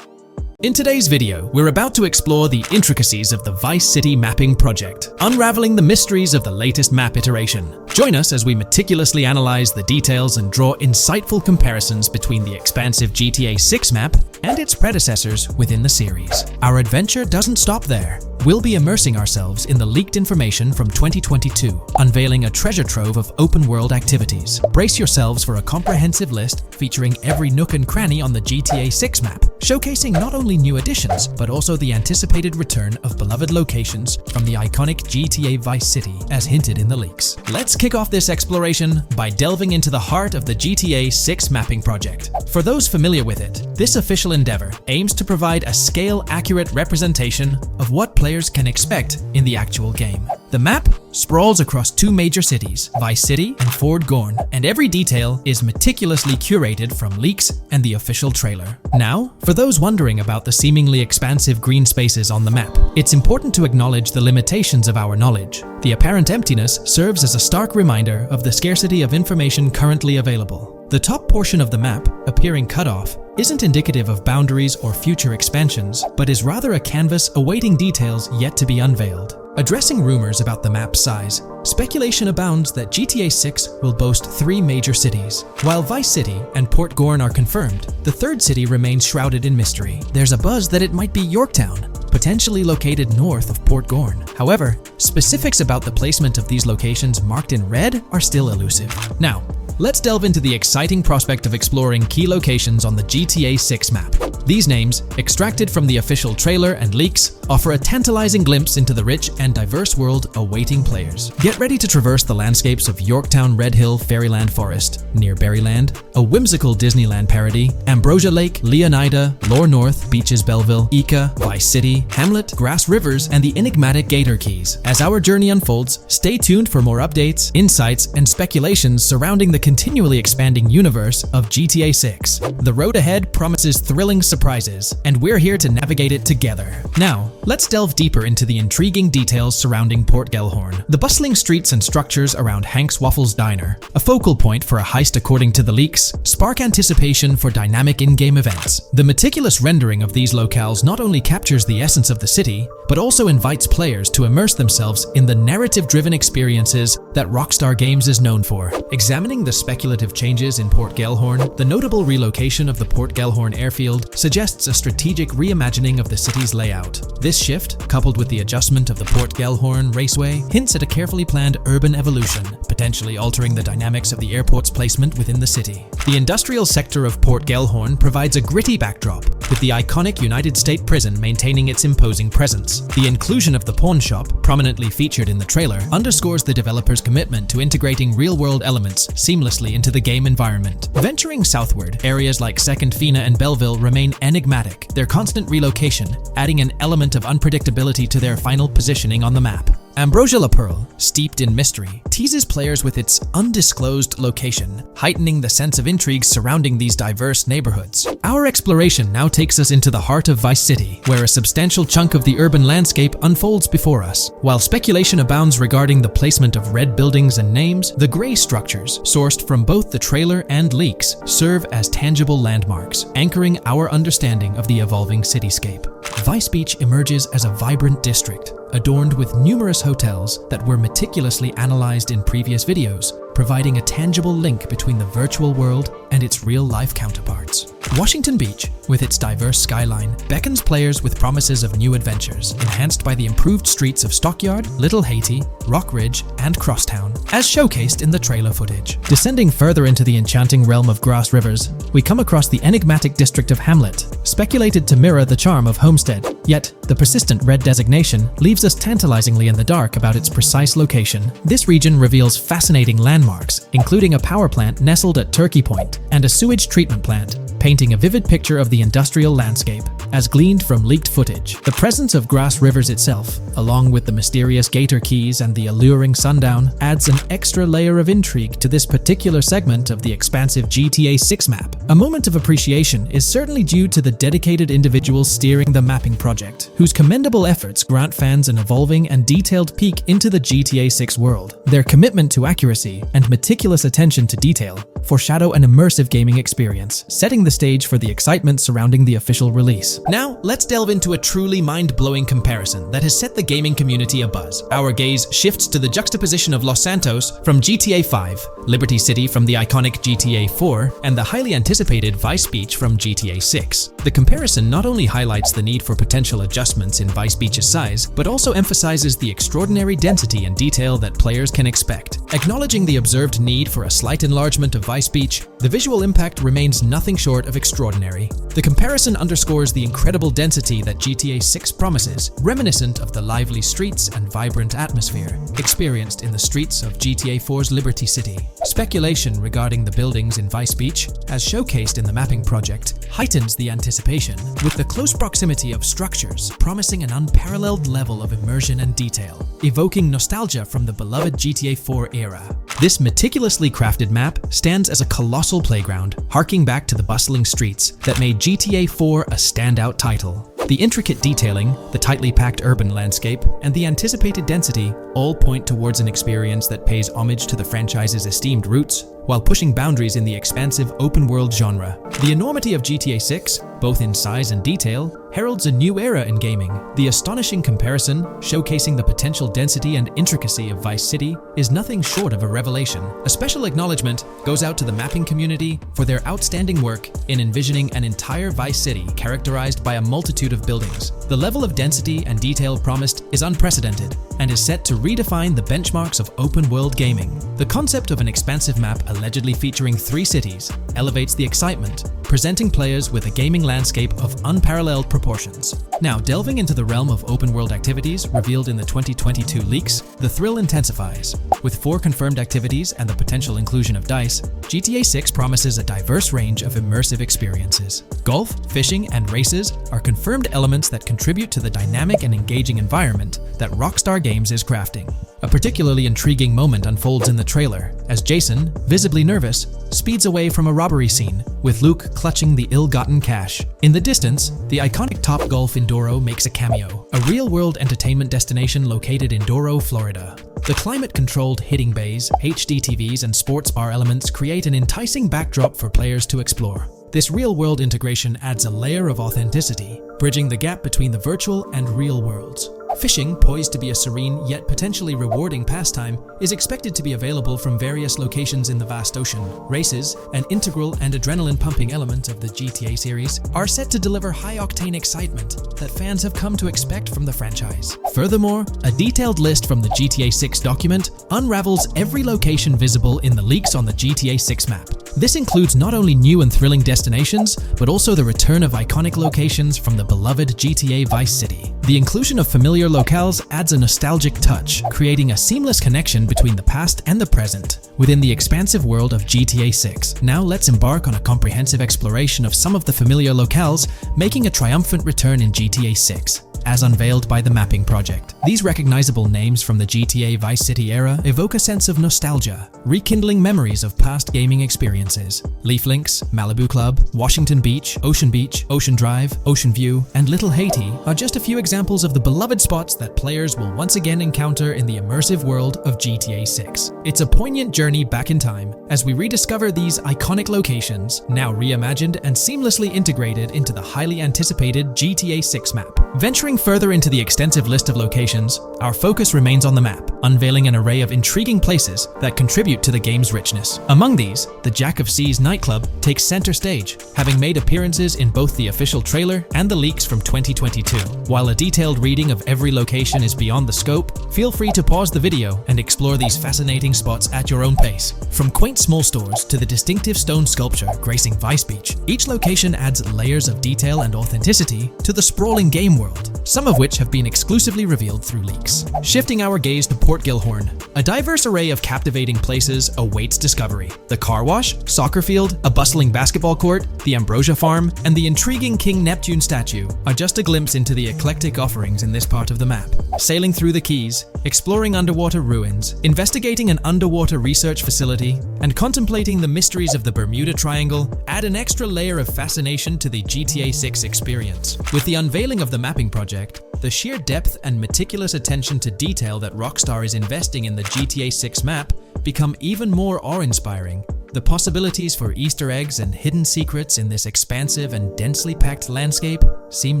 In today's video, we're about to explore the intricacies of the Vice City mapping project, unraveling the mysteries of the latest map iteration. Join us as we meticulously analyze the details and draw insightful comparisons between the expansive GTA 6 map and its predecessors within the series. Our adventure doesn't stop there. We'll be immersing ourselves in the leaked information from 2022, unveiling a treasure trove of open-world activities. Brace yourselves for a comprehensive list featuring every nook and cranny on the GTA 6 map, showcasing not only new additions, but also the anticipated return of beloved locations from the iconic GTA Vice City, as hinted in the leaks. Let's kick off this exploration by delving into the heart of the GTA 6 mapping project. For those familiar with it, this official endeavor aims to provide a scale-accurate representation of what players can expect in the actual game. The map sprawls across two major cities, Vice City and Fort Gorn, and every detail is meticulously curated from leaks and the official trailer. Now, for those wondering about the seemingly expansive green spaces on the map, it's important to acknowledge the limitations of our knowledge. The apparent emptiness serves as a stark reminder of the scarcity of information currently available. The top portion of the map, appearing cut off, isn't indicative of boundaries or future expansions, but is rather a canvas awaiting details yet to be unveiled. Addressing rumors about the map's size, speculation abounds that GTA 6 will boast 3 major cities. While Vice City and Port Gorn are confirmed, the third city remains shrouded in mystery. There's a buzz that it might be Yorktown, potentially located north of Port Gorn. However, specifics about the placement of these locations marked in red are still elusive. Now, let's delve into the exciting prospect of exploring key locations on the GTA 6 map. These names, extracted from the official trailer and leaks, offer a tantalizing glimpse into the rich and diverse world awaiting players. Get ready to traverse the landscapes of Yorktown Red Hill Fairyland Forest, near Berryland, a whimsical Disneyland parody, Ambrosia Lake, Leonida, Lore North, Beaches Belleville, Ica, Vice City, Hamlet, Grass Rivers, and the enigmatic Gator Keys. As our journey unfolds, stay tuned for more updates, insights, and speculations surrounding the continually expanding universe of GTA 6. The road ahead promises thrilling surprises, and we're here to navigate it together. Now, let's delve deeper into the intriguing details surrounding Port Gellhorn. The bustling streets and structures around Hank's Waffles Diner, a focal point for a heist according to the leaks, spark anticipation for dynamic in-game events. The meticulous rendering of these locales not only captures the essence of the city, but also invites players to immerse themselves in the narrative-driven experiences that Rockstar Games is known for. Examining the speculative changes in Port Gellhorn, the notable relocation of the Port Gellhorn airfield suggests a strategic reimagining of the city's layout. This shift, coupled with the adjustment of the Port Gellhorn Raceway, hints at a carefully planned urban evolution, potentially altering the dynamics of the airport's placement within the city. The industrial sector of Port Gellhorn provides a gritty backdrop, with the iconic United State Prison maintaining its imposing presence. The inclusion of the pawn shop, prominently featured in the trailer, underscores the developer's commitment to integrating real-world elements seamlessly into the game environment. Venturing southward, areas like Second Fina and Belleville remain enigmatic, their constant relocation adding an element of unpredictability to their final positioning on the map. Ambrosia La Pearl, steeped in mystery, teases players with its undisclosed location, heightening the sense of intrigue surrounding these diverse neighborhoods. Our exploration now takes us into the heart of Vice City, where a substantial chunk of the urban landscape unfolds before us. While speculation abounds regarding the placement of red buildings and names, the gray structures, sourced from both the trailer and leaks, serve as tangible landmarks, anchoring our understanding of the evolving cityscape. Vice Beach emerges as a vibrant district, adorned with numerous hotels that were meticulously analyzed in previous videos, providing a tangible link between the virtual world and its real-life counterparts. Washington Beach, with its diverse skyline, beckons players with promises of new adventures, enhanced by the improved streets of Stockyard, Little Haiti, Rock Ridge, and Crosstown, as showcased in the trailer footage. Descending further into the enchanting realm of Grass Rivers, we come across the enigmatic district of Hamlet, speculated to mirror the charm of Homestead. Yet, the persistent red designation leaves us tantalizingly in the dark about its precise location. This region reveals fascinating landmarks, including a power plant nestled at Turkey Point and a sewage treatment plant, painting a vivid picture of the industrial landscape, as gleaned from leaked footage. The presence of Grass Rivers itself, along with the mysterious Gator Keys and the alluring sundown, adds an extra layer of intrigue to this particular segment of the expansive GTA 6 map. A moment of appreciation is certainly due to the dedicated individuals steering the mapping project, whose commendable efforts grant fans an evolving and detailed peek into the GTA 6 world. Their commitment to accuracy and meticulous attention to detail foreshadow an immersive gaming experience, setting the stage for the excitement surrounding the official release. Now, let's delve into a truly mind-blowing comparison that has set the gaming community abuzz. Our gaze shifts to the juxtaposition of Los Santos from GTA 5, Liberty City from the iconic GTA 4, and the highly anticipated Vice Beach from GTA 6. The comparison not only highlights the need for potential adjustments in Vice Beach's size, but also emphasizes the extraordinary density and detail that players can expect. Acknowledging the observed need for a slight enlargement of Vice Beach, the visual impact remains nothing short of extraordinary. The comparison underscores the incredible density that GTA 6 promises, reminiscent of the lively streets and vibrant atmosphere experienced in the streets of GTA 4's Liberty City. Speculation regarding the buildings in Vice Beach, as showcased in the mapping project, heightens the anticipation, with the close proximity of structures promising an unparalleled level of immersion and detail, evoking nostalgia from the beloved GTA 4 era. This meticulously crafted map stands as a colossal playground, harking back to the bustling streets that made GTA 4 a standout title. The intricate detailing, the tightly packed urban landscape, and the anticipated density all point towards an experience that pays homage to the franchise's esteemed roots, while pushing boundaries in the expansive open-world genre. The enormity of GTA 6, both in size and detail, heralds a new era in gaming. The astonishing comparison, showcasing the potential density and intricacy of Vice City, is nothing short of a revelation. A special acknowledgement goes out to the mapping community for their outstanding work in envisioning an entire Vice City characterized by a multitude of buildings. The level of density and detail promised is unprecedented and is set to redefine the benchmarks of open-world gaming. The concept of an expansive map allegedly featuring 3 cities elevates the excitement, presenting players with a gaming landscape of unparalleled proportions. Now, delving into the realm of open-world activities revealed in the 2022 leaks, the thrill intensifies. With 4 confirmed activities and the potential inclusion of DICE, GTA 6 promises a diverse range of immersive experiences. Golf, fishing, and races are confirmed elements that contribute to the dynamic and engaging environment that Rockstar Games is crafting. A particularly intriguing moment unfolds in the trailer, as Jason, visibly nervous, speeds away from a robbery scene, with Luke clutching the ill-gotten cash. In the distance, the iconic Topgolf in Doro makes a cameo, a real-world entertainment destination located in Doro, Florida. The climate-controlled hitting bays, HD TVs, and sports bar elements create an enticing backdrop for players to explore. This real-world integration adds a layer of authenticity, bridging the gap between the virtual and real worlds. Fishing, poised to be a serene yet potentially rewarding pastime, is expected to be available from various locations in the vast ocean. Races, an integral and adrenaline-pumping element of the GTA series, are set to deliver high-octane excitement that fans have come to expect from the franchise. Furthermore, a detailed list from the GTA 6 document unravels every location visible in the leaks on the GTA 6 map. This includes not only new and thrilling destinations, but also the return of iconic locations from the beloved GTA Vice City. The inclusion of familiar locales adds a nostalgic touch, creating a seamless connection between the past and the present within the expansive world of GTA 6. Now let's embark on a comprehensive exploration of some of the familiar locales, making a triumphant return in GTA 6. As unveiled by the mapping project. These recognizable names from the GTA Vice City era evoke a sense of nostalgia, rekindling memories of past gaming experiences. Leaf Links, Malibu Club, Washington Beach, Ocean Drive, Ocean View, and Little Haiti are just a few examples examples of the beloved spots that players will once again encounter in the immersive world of GTA 6. It's a poignant journey back in time as we rediscover these iconic locations, now reimagined and seamlessly integrated into the highly anticipated GTA 6 map. Venturing further into the extensive list of locations, our focus remains on the map, unveiling an array of intriguing places that contribute to the game's richness. Among these, the Jack of Seas nightclub takes center stage, having made appearances in both the official trailer and the leaks from 2022. While a detailed reading of every location is beyond the scope, feel free to pause the video and explore these fascinating spots at your own pace. From quaint small stores to the distinctive stone sculpture gracing Vice Beach, each location adds layers of detail and authenticity to the sprawling game world, some of which have been exclusively revealed through leaks. Shifting our gaze to Port Gilhorn, a diverse array of captivating places awaits discovery. The car wash, soccer field, a bustling basketball court, the Ambrosia Farm, and the intriguing King Neptune statue are just a glimpse into the eclectic offerings in this part of the map. Sailing through the Keys, exploring underwater ruins, investigating an underwater research facility, and contemplating the mysteries of the Bermuda Triangle add an extra layer of fascination to the GTA 6 experience. With the unveiling of the mapping project, the sheer depth and meticulous attention to detail that Rockstar is investing in the GTA 6 map become even more awe-inspiring. The possibilities for Easter eggs and hidden secrets in this expansive and densely packed landscape seem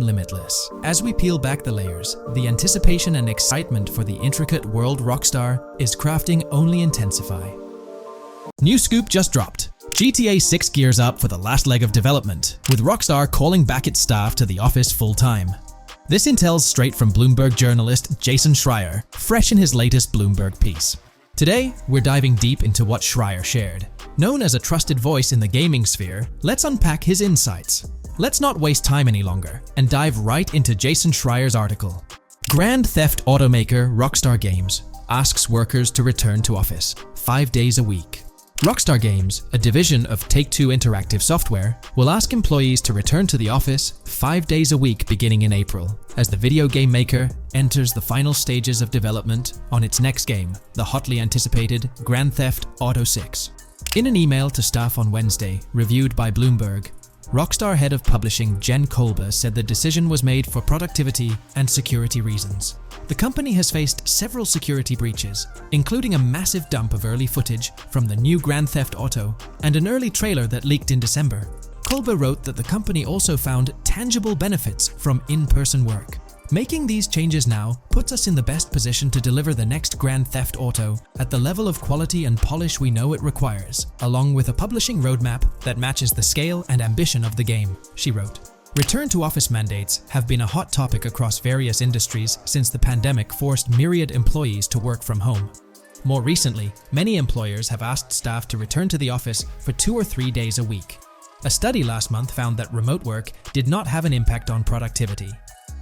limitless. As we peel back the layers, the anticipation and excitement for the intricate world Rockstar is crafting only intensify. New scoop just dropped. GTA 6 gears up for the last leg of development, with Rockstar calling back its staff to the office full-time. This intel's straight from Bloomberg journalist Jason Schreier, fresh in his latest Bloomberg piece. Today, we're diving deep into what Schreier shared. Known as a trusted voice in the gaming sphere, let's unpack his insights. Let's not waste time any longer and dive right into Jason Schreier's article. Grand Theft automaker Rockstar Games asks workers to return to office 5 days a week. Rockstar Games, a division of Take-Two Interactive Software, will ask employees to return to the office 5 days a week beginning in April, as the video game maker enters the final stages of development on its next game, the hotly anticipated Grand Theft Auto 6. In an email to staff on Wednesday, reviewed by Bloomberg, Rockstar head of publishing Jen Kolber said the decision was made for productivity and security reasons. The company has faced several security breaches, including a massive dump of early footage from the new Grand Theft Auto and an early trailer that leaked in December. Kolber wrote that the company also found tangible benefits from in-person work. Making these changes now puts us in the best position to deliver the next Grand Theft Auto at the level of quality and polish we know it requires, along with a publishing roadmap that matches the scale and ambition of the game, she wrote. Return to office mandates have been a hot topic across various industries since the pandemic forced myriad employees to work from home. More recently, many employers have asked staff to return to the office for 2 or 3 days a week. A study last month found that remote work did not have an impact on productivity.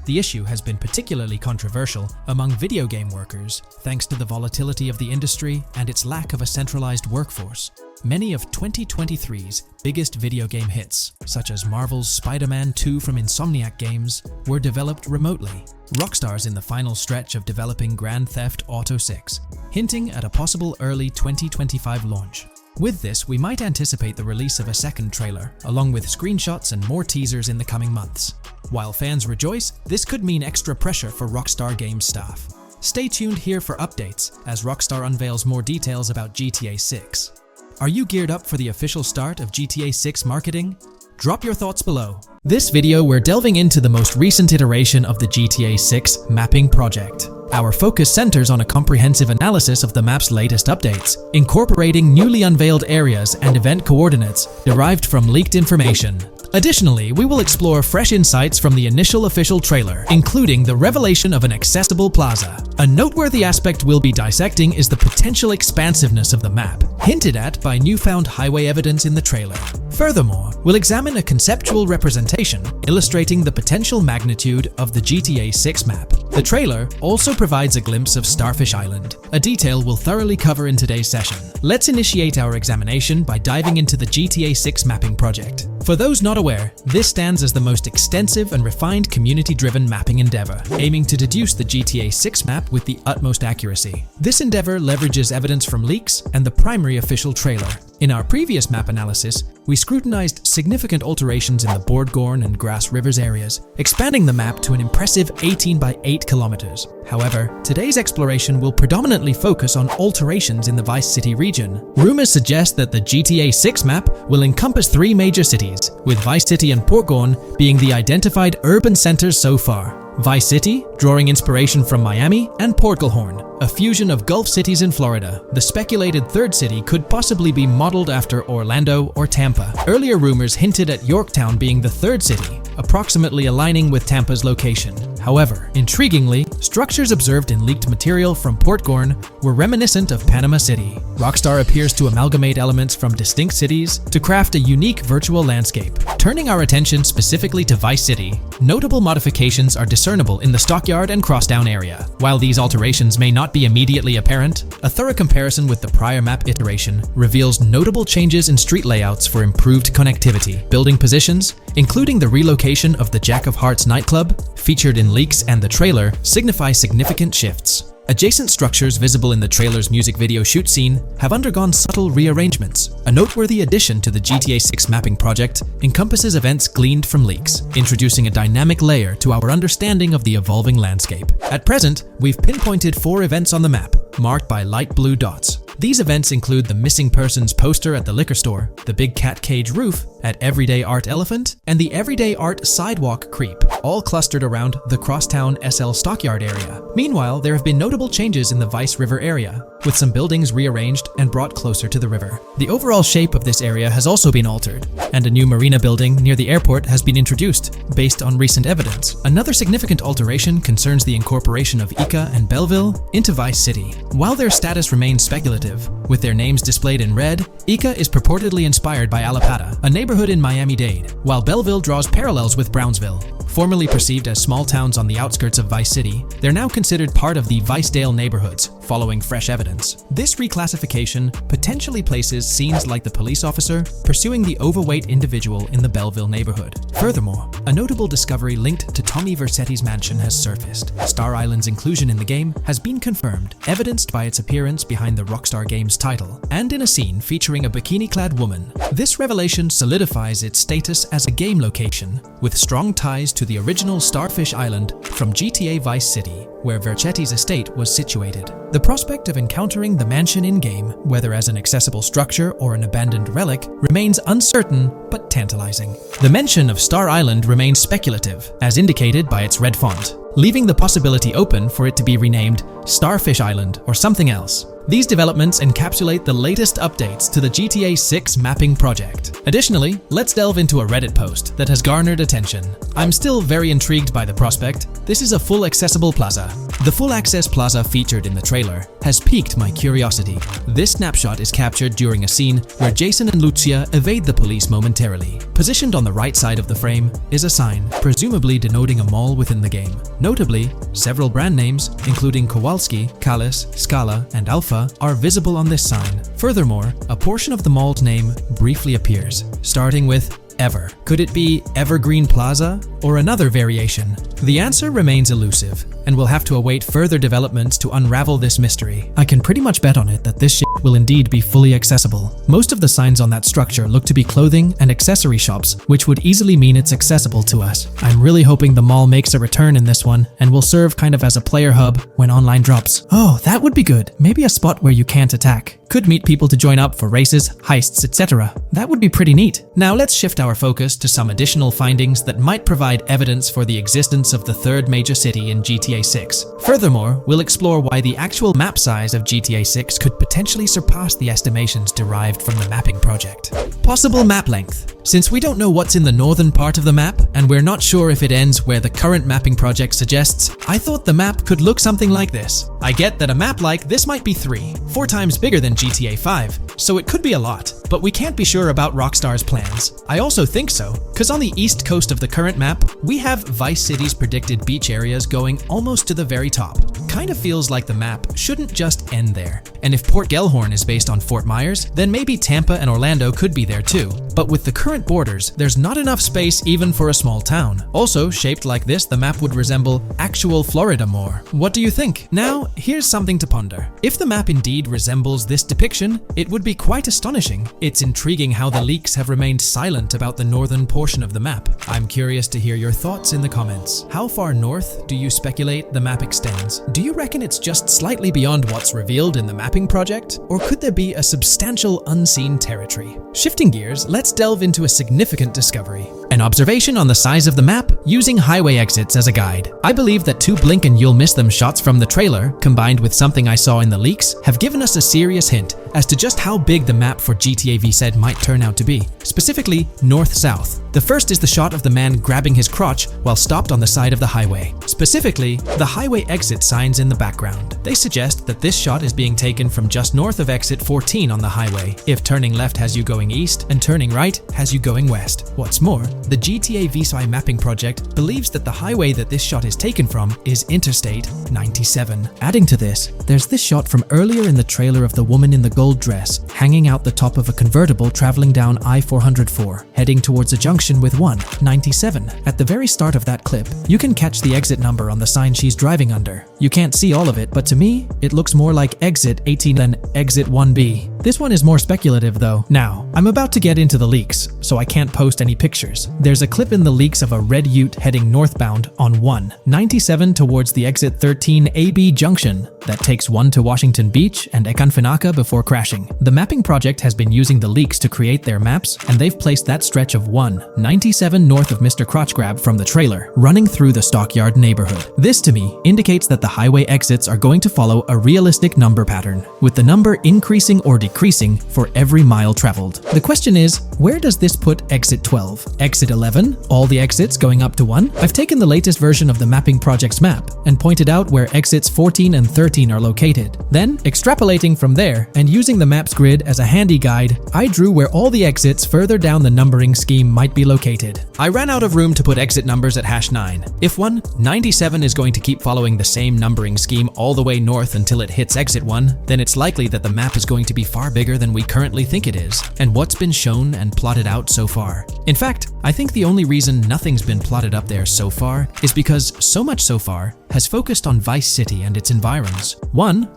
The issue has been particularly controversial among video game workers, thanks to the volatility of the industry and its lack of a centralized workforce. Many of 2023's biggest video game hits, such as Marvel's Spider-Man 2 from Insomniac Games, were developed remotely. Rockstar's in the final stretch of developing Grand Theft Auto 6, hinting at a possible early 2025 launch. With this, we might anticipate the release of a second trailer, along with screenshots and more teasers in the coming months. While fans rejoice, this could mean extra pressure for Rockstar Games staff. Stay tuned here for updates as Rockstar unveils more details about GTA 6. Are you geared up for the official start of GTA 6 marketing? Drop your thoughts below. This video, we're delving into the most recent iteration of the GTA 6 mapping project. Our focus centers on a comprehensive analysis of the map's latest updates, incorporating newly unveiled areas and event coordinates derived from leaked information. Additionally, we will explore fresh insights from the initial official trailer, including the revelation of an accessible plaza. A noteworthy aspect we'll be dissecting is the potential expansiveness of the map, hinted at by newfound highway evidence in the trailer. Furthermore, we'll examine a conceptual representation illustrating the potential magnitude of the GTA 6 map. The trailer also provides a glimpse of Starfish Island, a detail we'll thoroughly cover in today's session. Let's initiate our examination by diving into the GTA 6 mapping project. For those not aware, this stands as the most extensive and refined community-driven mapping endeavor, aiming to deduce the GTA 6 map with the utmost accuracy. This endeavor leverages evidence from leaks and the primary official trailer, In our previous map analysis, we scrutinized significant alterations in the Bordgorn and Grass Rivers areas, expanding the map to an impressive 18 by 8 kilometers. However, today's exploration will predominantly focus on alterations in the Vice City region. Rumors suggest that the GTA 6 map will encompass 3 major cities, with Vice City and Portgorn being the identified urban centers so far. Vice City, drawing inspiration from Miami, and Port Gilhorn, a fusion of Gulf cities in Florida. The speculated third city could possibly be modeled after Orlando or Tampa. Earlier rumors hinted at Yorktown being the third city, approximately aligning with Tampa's location. However, intriguingly, structures observed in leaked material from Portgorn were reminiscent of Panama City. Rockstar appears to amalgamate elements from distinct cities to craft a unique virtual landscape. Turning our attention specifically to Vice City, notable modifications are discernible in the Stockyard and Crosstown area. While these alterations may not be immediately apparent, a thorough comparison with the prior map iteration reveals notable changes in street layouts for improved connectivity. Building positions, including the relocation of the Jack of Hearts nightclub, featured in leaks and the trailer, signify significant shifts. Adjacent structures visible in the trailer's music video shoot scene have undergone subtle rearrangements. A noteworthy addition to the GTA 6 mapping project encompasses events gleaned from leaks, introducing a dynamic layer to our understanding of the evolving landscape. At present, we've pinpointed 4 events on the map, marked by light blue dots. These events include the missing persons poster at the liquor store, the big cat cage roof at Everyday Art Elephant, and the Everyday Art Sidewalk Creep, all clustered around the Crosstown SL Stockyard area. Meanwhile, there have been notable changes in the Vice River area, with some buildings rearranged and brought closer to the river. The overall shape of this area has also been altered, and a new marina building near the airport has been introduced, based on recent evidence. Another significant alteration concerns the incorporation of Ica and Belleville into Vice City. While their status remains speculative, with their names displayed in red, Ica is purportedly inspired by Allapattah, a neighborhood in Miami-Dade, while Belleville draws parallels with Brownsville. Formerly perceived as small towns on the outskirts of Vice City, they're now considered part of the Vicedale neighborhoods, following fresh evidence. This reclassification potentially places scenes like the police officer pursuing the overweight individual in the Belleville neighborhood. Furthermore, a notable discovery linked to Tommy Vercetti's mansion has surfaced. Star Island's inclusion in the game has been confirmed, evidenced by its appearance behind the Rockstar Games title, and in a scene featuring a bikini-clad woman. This revelation solidifies its status as a game location, with strong ties to the original Starfish Island from GTA Vice City, where Vercetti's estate was situated. The prospect of encountering the mansion in-game, whether as an accessible structure or an abandoned relic, remains uncertain but tantalizing. The mention of Star Island remains speculative, as indicated by its red font, leaving the possibility open for it to be renamed Starfish Island or something else. These developments encapsulate the latest updates to the GTA 6 mapping project. Additionally, let's delve into a Reddit post that has garnered attention. I'm still very intrigued by the prospect. This is a full accessible plaza. The full access plaza featured in the trailer has piqued my curiosity. This snapshot is captured during a scene where Jason and Lucia evade the police momentarily. Positioned on the right side of the frame is a sign, presumably denoting a mall within the game. Notably, several brand names, including Kowalski, Callis, Scala, and Alpha, are visible on this sign. Furthermore, a portion of the mall's name briefly appears, starting with Ever. Could it be Evergreen Plaza or another variation? The answer remains elusive, and we'll have to await further developments to unravel this mystery. I can pretty much bet on it that this shit will indeed be fully accessible. Most of the signs on that structure look to be clothing and accessory shops, which would easily mean it's accessible to us. I'm really hoping the mall makes a return in this one and will serve kind of as a player hub when online drops. Oh, that would be good. Maybe a spot where you can't attack. Could meet people to join up for races, heists, etc. That would be pretty neat. Now let's shift our focus to some additional findings that might provide evidence for the existence of the third major city in GTA 6. Furthermore, we'll explore why the actual map size of GTA 6 could potentially surpass the estimations derived from the mapping project. Possible map length. Since we don't know what's in the northern part of the map, and we're not sure if it ends where the current mapping project suggests, I thought the map could look something like this. I get that a map like this might be 4 times bigger than GTA 5, so it could be a lot, but we can't be sure about Rockstar's plans. I also think so, cause on the east coast of the current map, we have Vice City's predicted beach areas going almost to the very top. Kind of feels like the map shouldn't just end there. And if Port Gilhorn is based on Fort Myers, then maybe Tampa and Orlando could be there too. But with the current borders, there's not enough space even for a small town. Also, shaped like this, the map would resemble actual Florida more. What do you think? Now, here's something to ponder. If the map indeed resembles this depiction, it would be quite astonishing. It's intriguing how the leaks have remained silent about the northern portion of the map. I'm curious to hear your thoughts in the comments. How far north do you speculate the map extends? Do you reckon it's just slightly beyond what's revealed in the mapping project? Or could there be a substantial unseen territory? Shifting gears, let's delve into a significant discovery. An observation on the size of the map using highway exits as a guide. I believe that two blink and you'll miss them shots from the trailer, combined with something I saw in the leaks, have given us a serious hint as to just how big the map for GTA VZ might turn out to be. Specifically, north-south. The first is the shot of the man grabbing his crotch while stopped on the side of the highway. Specifically, the highway exit signs in the background. They suggest that this shot is being taken from just north of exit 14 on the highway, if turning left has you going east and turning right has you going west. What's more, the GTA VSI mapping project believes that the highway that this shot is taken from is Interstate 97. Adding to this, there's this shot from earlier in the trailer of the woman in the gold dress hanging out the top of a convertible traveling down I-404, heading towards a junction with 197. At the very start of that clip, you can catch the exit number on the sign she's driving under. You can't see all of it, but to me, it looks more like exit 18 than exit 1B. This one is more speculative though. Now, I'm about to get into the leaks, so I can't post any pictures. There's a clip in the leaks of a red ute heading northbound on 197 towards the exit 13 AB junction that takes 1 to Washington Beach and Ekanfinaka before crashing. The mapping project has been using the leaks to create their maps, and they've placed that stretch of 197 north of Mr. Crotch Grab from the trailer, running through the Stockyard neighborhood. This to me indicates that the highway exits are going to follow a realistic number pattern, with the number increasing or decreasing for every mile traveled. The question is, where does this put exit 12? Exit 11? All the exits going up to 1? I've taken the latest version of the mapping project's map and pointed out where exits 14 and 13 are located. Then, extrapolating from there and using the map's grid as a handy guide, I drew where all the exits further down the numbering scheme might be located. I ran out of room to put exit numbers at #9. If 197 is going to keep following the same numbering scheme all the way north until it hits exit 1, then it's likely that the map is going to be far bigger than we currently think it is, and what's been shown and plotted out so far. In fact, I think the only reason nothing's been plotted up there so far is because so much so far has focused on Vice City and its environs.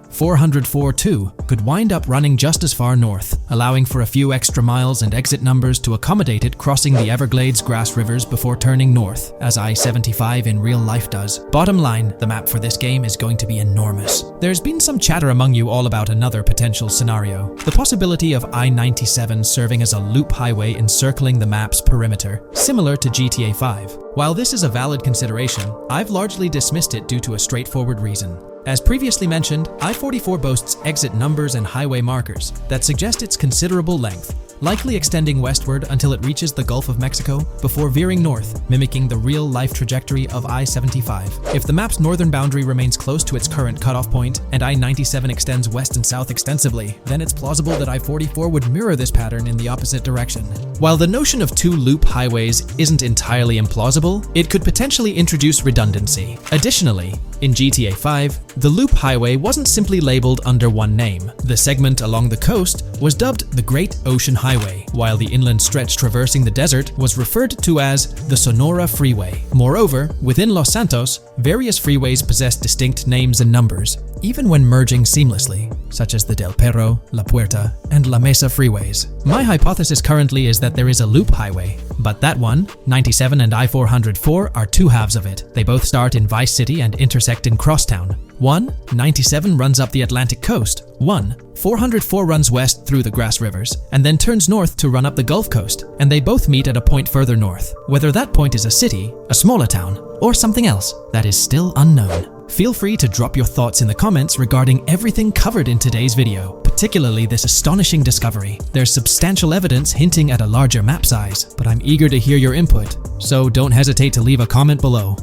404-2 could wind up running just as far north, allowing for a few extra miles and exit numbers to accommodate it crossing the Everglades grass rivers before turning north, as I-75 in real life does. Bottom line, the map for this game is going to be enormous. There's been some chatter among you all about another potential scenario, the possibility of I-97 serving as a loop highway encircling the map's perimeter, similar to GTA 5. While this is a valid consideration, I've largely dismissed it due to a straightforward reason. As previously mentioned, I-44 boasts exit numbers and highway markers that suggest its considerable length, likely extending westward until it reaches the Gulf of Mexico before veering north, mimicking the real-life trajectory of I-75. If the map's northern boundary remains close to its current cutoff point, and I-97 extends west and south extensively, then it's plausible that I-44 would mirror this pattern in the opposite direction. While the notion of two loop highways isn't entirely implausible, it could potentially introduce redundancy. Additionally, in GTA 5, the loop highway wasn't simply labeled under one name. The segment along the coast was dubbed the Great Ocean Highway, while the inland stretch traversing the desert was referred to as the Sonora Freeway. Moreover, within Los Santos, various freeways possess distinct names and numbers, even when merging seamlessly, such as the Del Perro, La Puerta, and La Mesa freeways. My hypothesis currently is that there is a loop highway, but that one, 97 and I-404, are two halves of it. They both start in Vice City and intersect in Crosstown. 197 runs up the Atlantic coast. 404 runs west through the Grass Rivers, and then turns north to run up the Gulf Coast, and they both meet at a point further north. Whether that point is a city, a smaller town, or something else, that is still unknown. Feel free to drop your thoughts in the comments regarding everything covered in today's video, particularly this astonishing discovery. There's substantial evidence hinting at a larger map size, but I'm eager to hear your input, so don't hesitate to leave a comment below.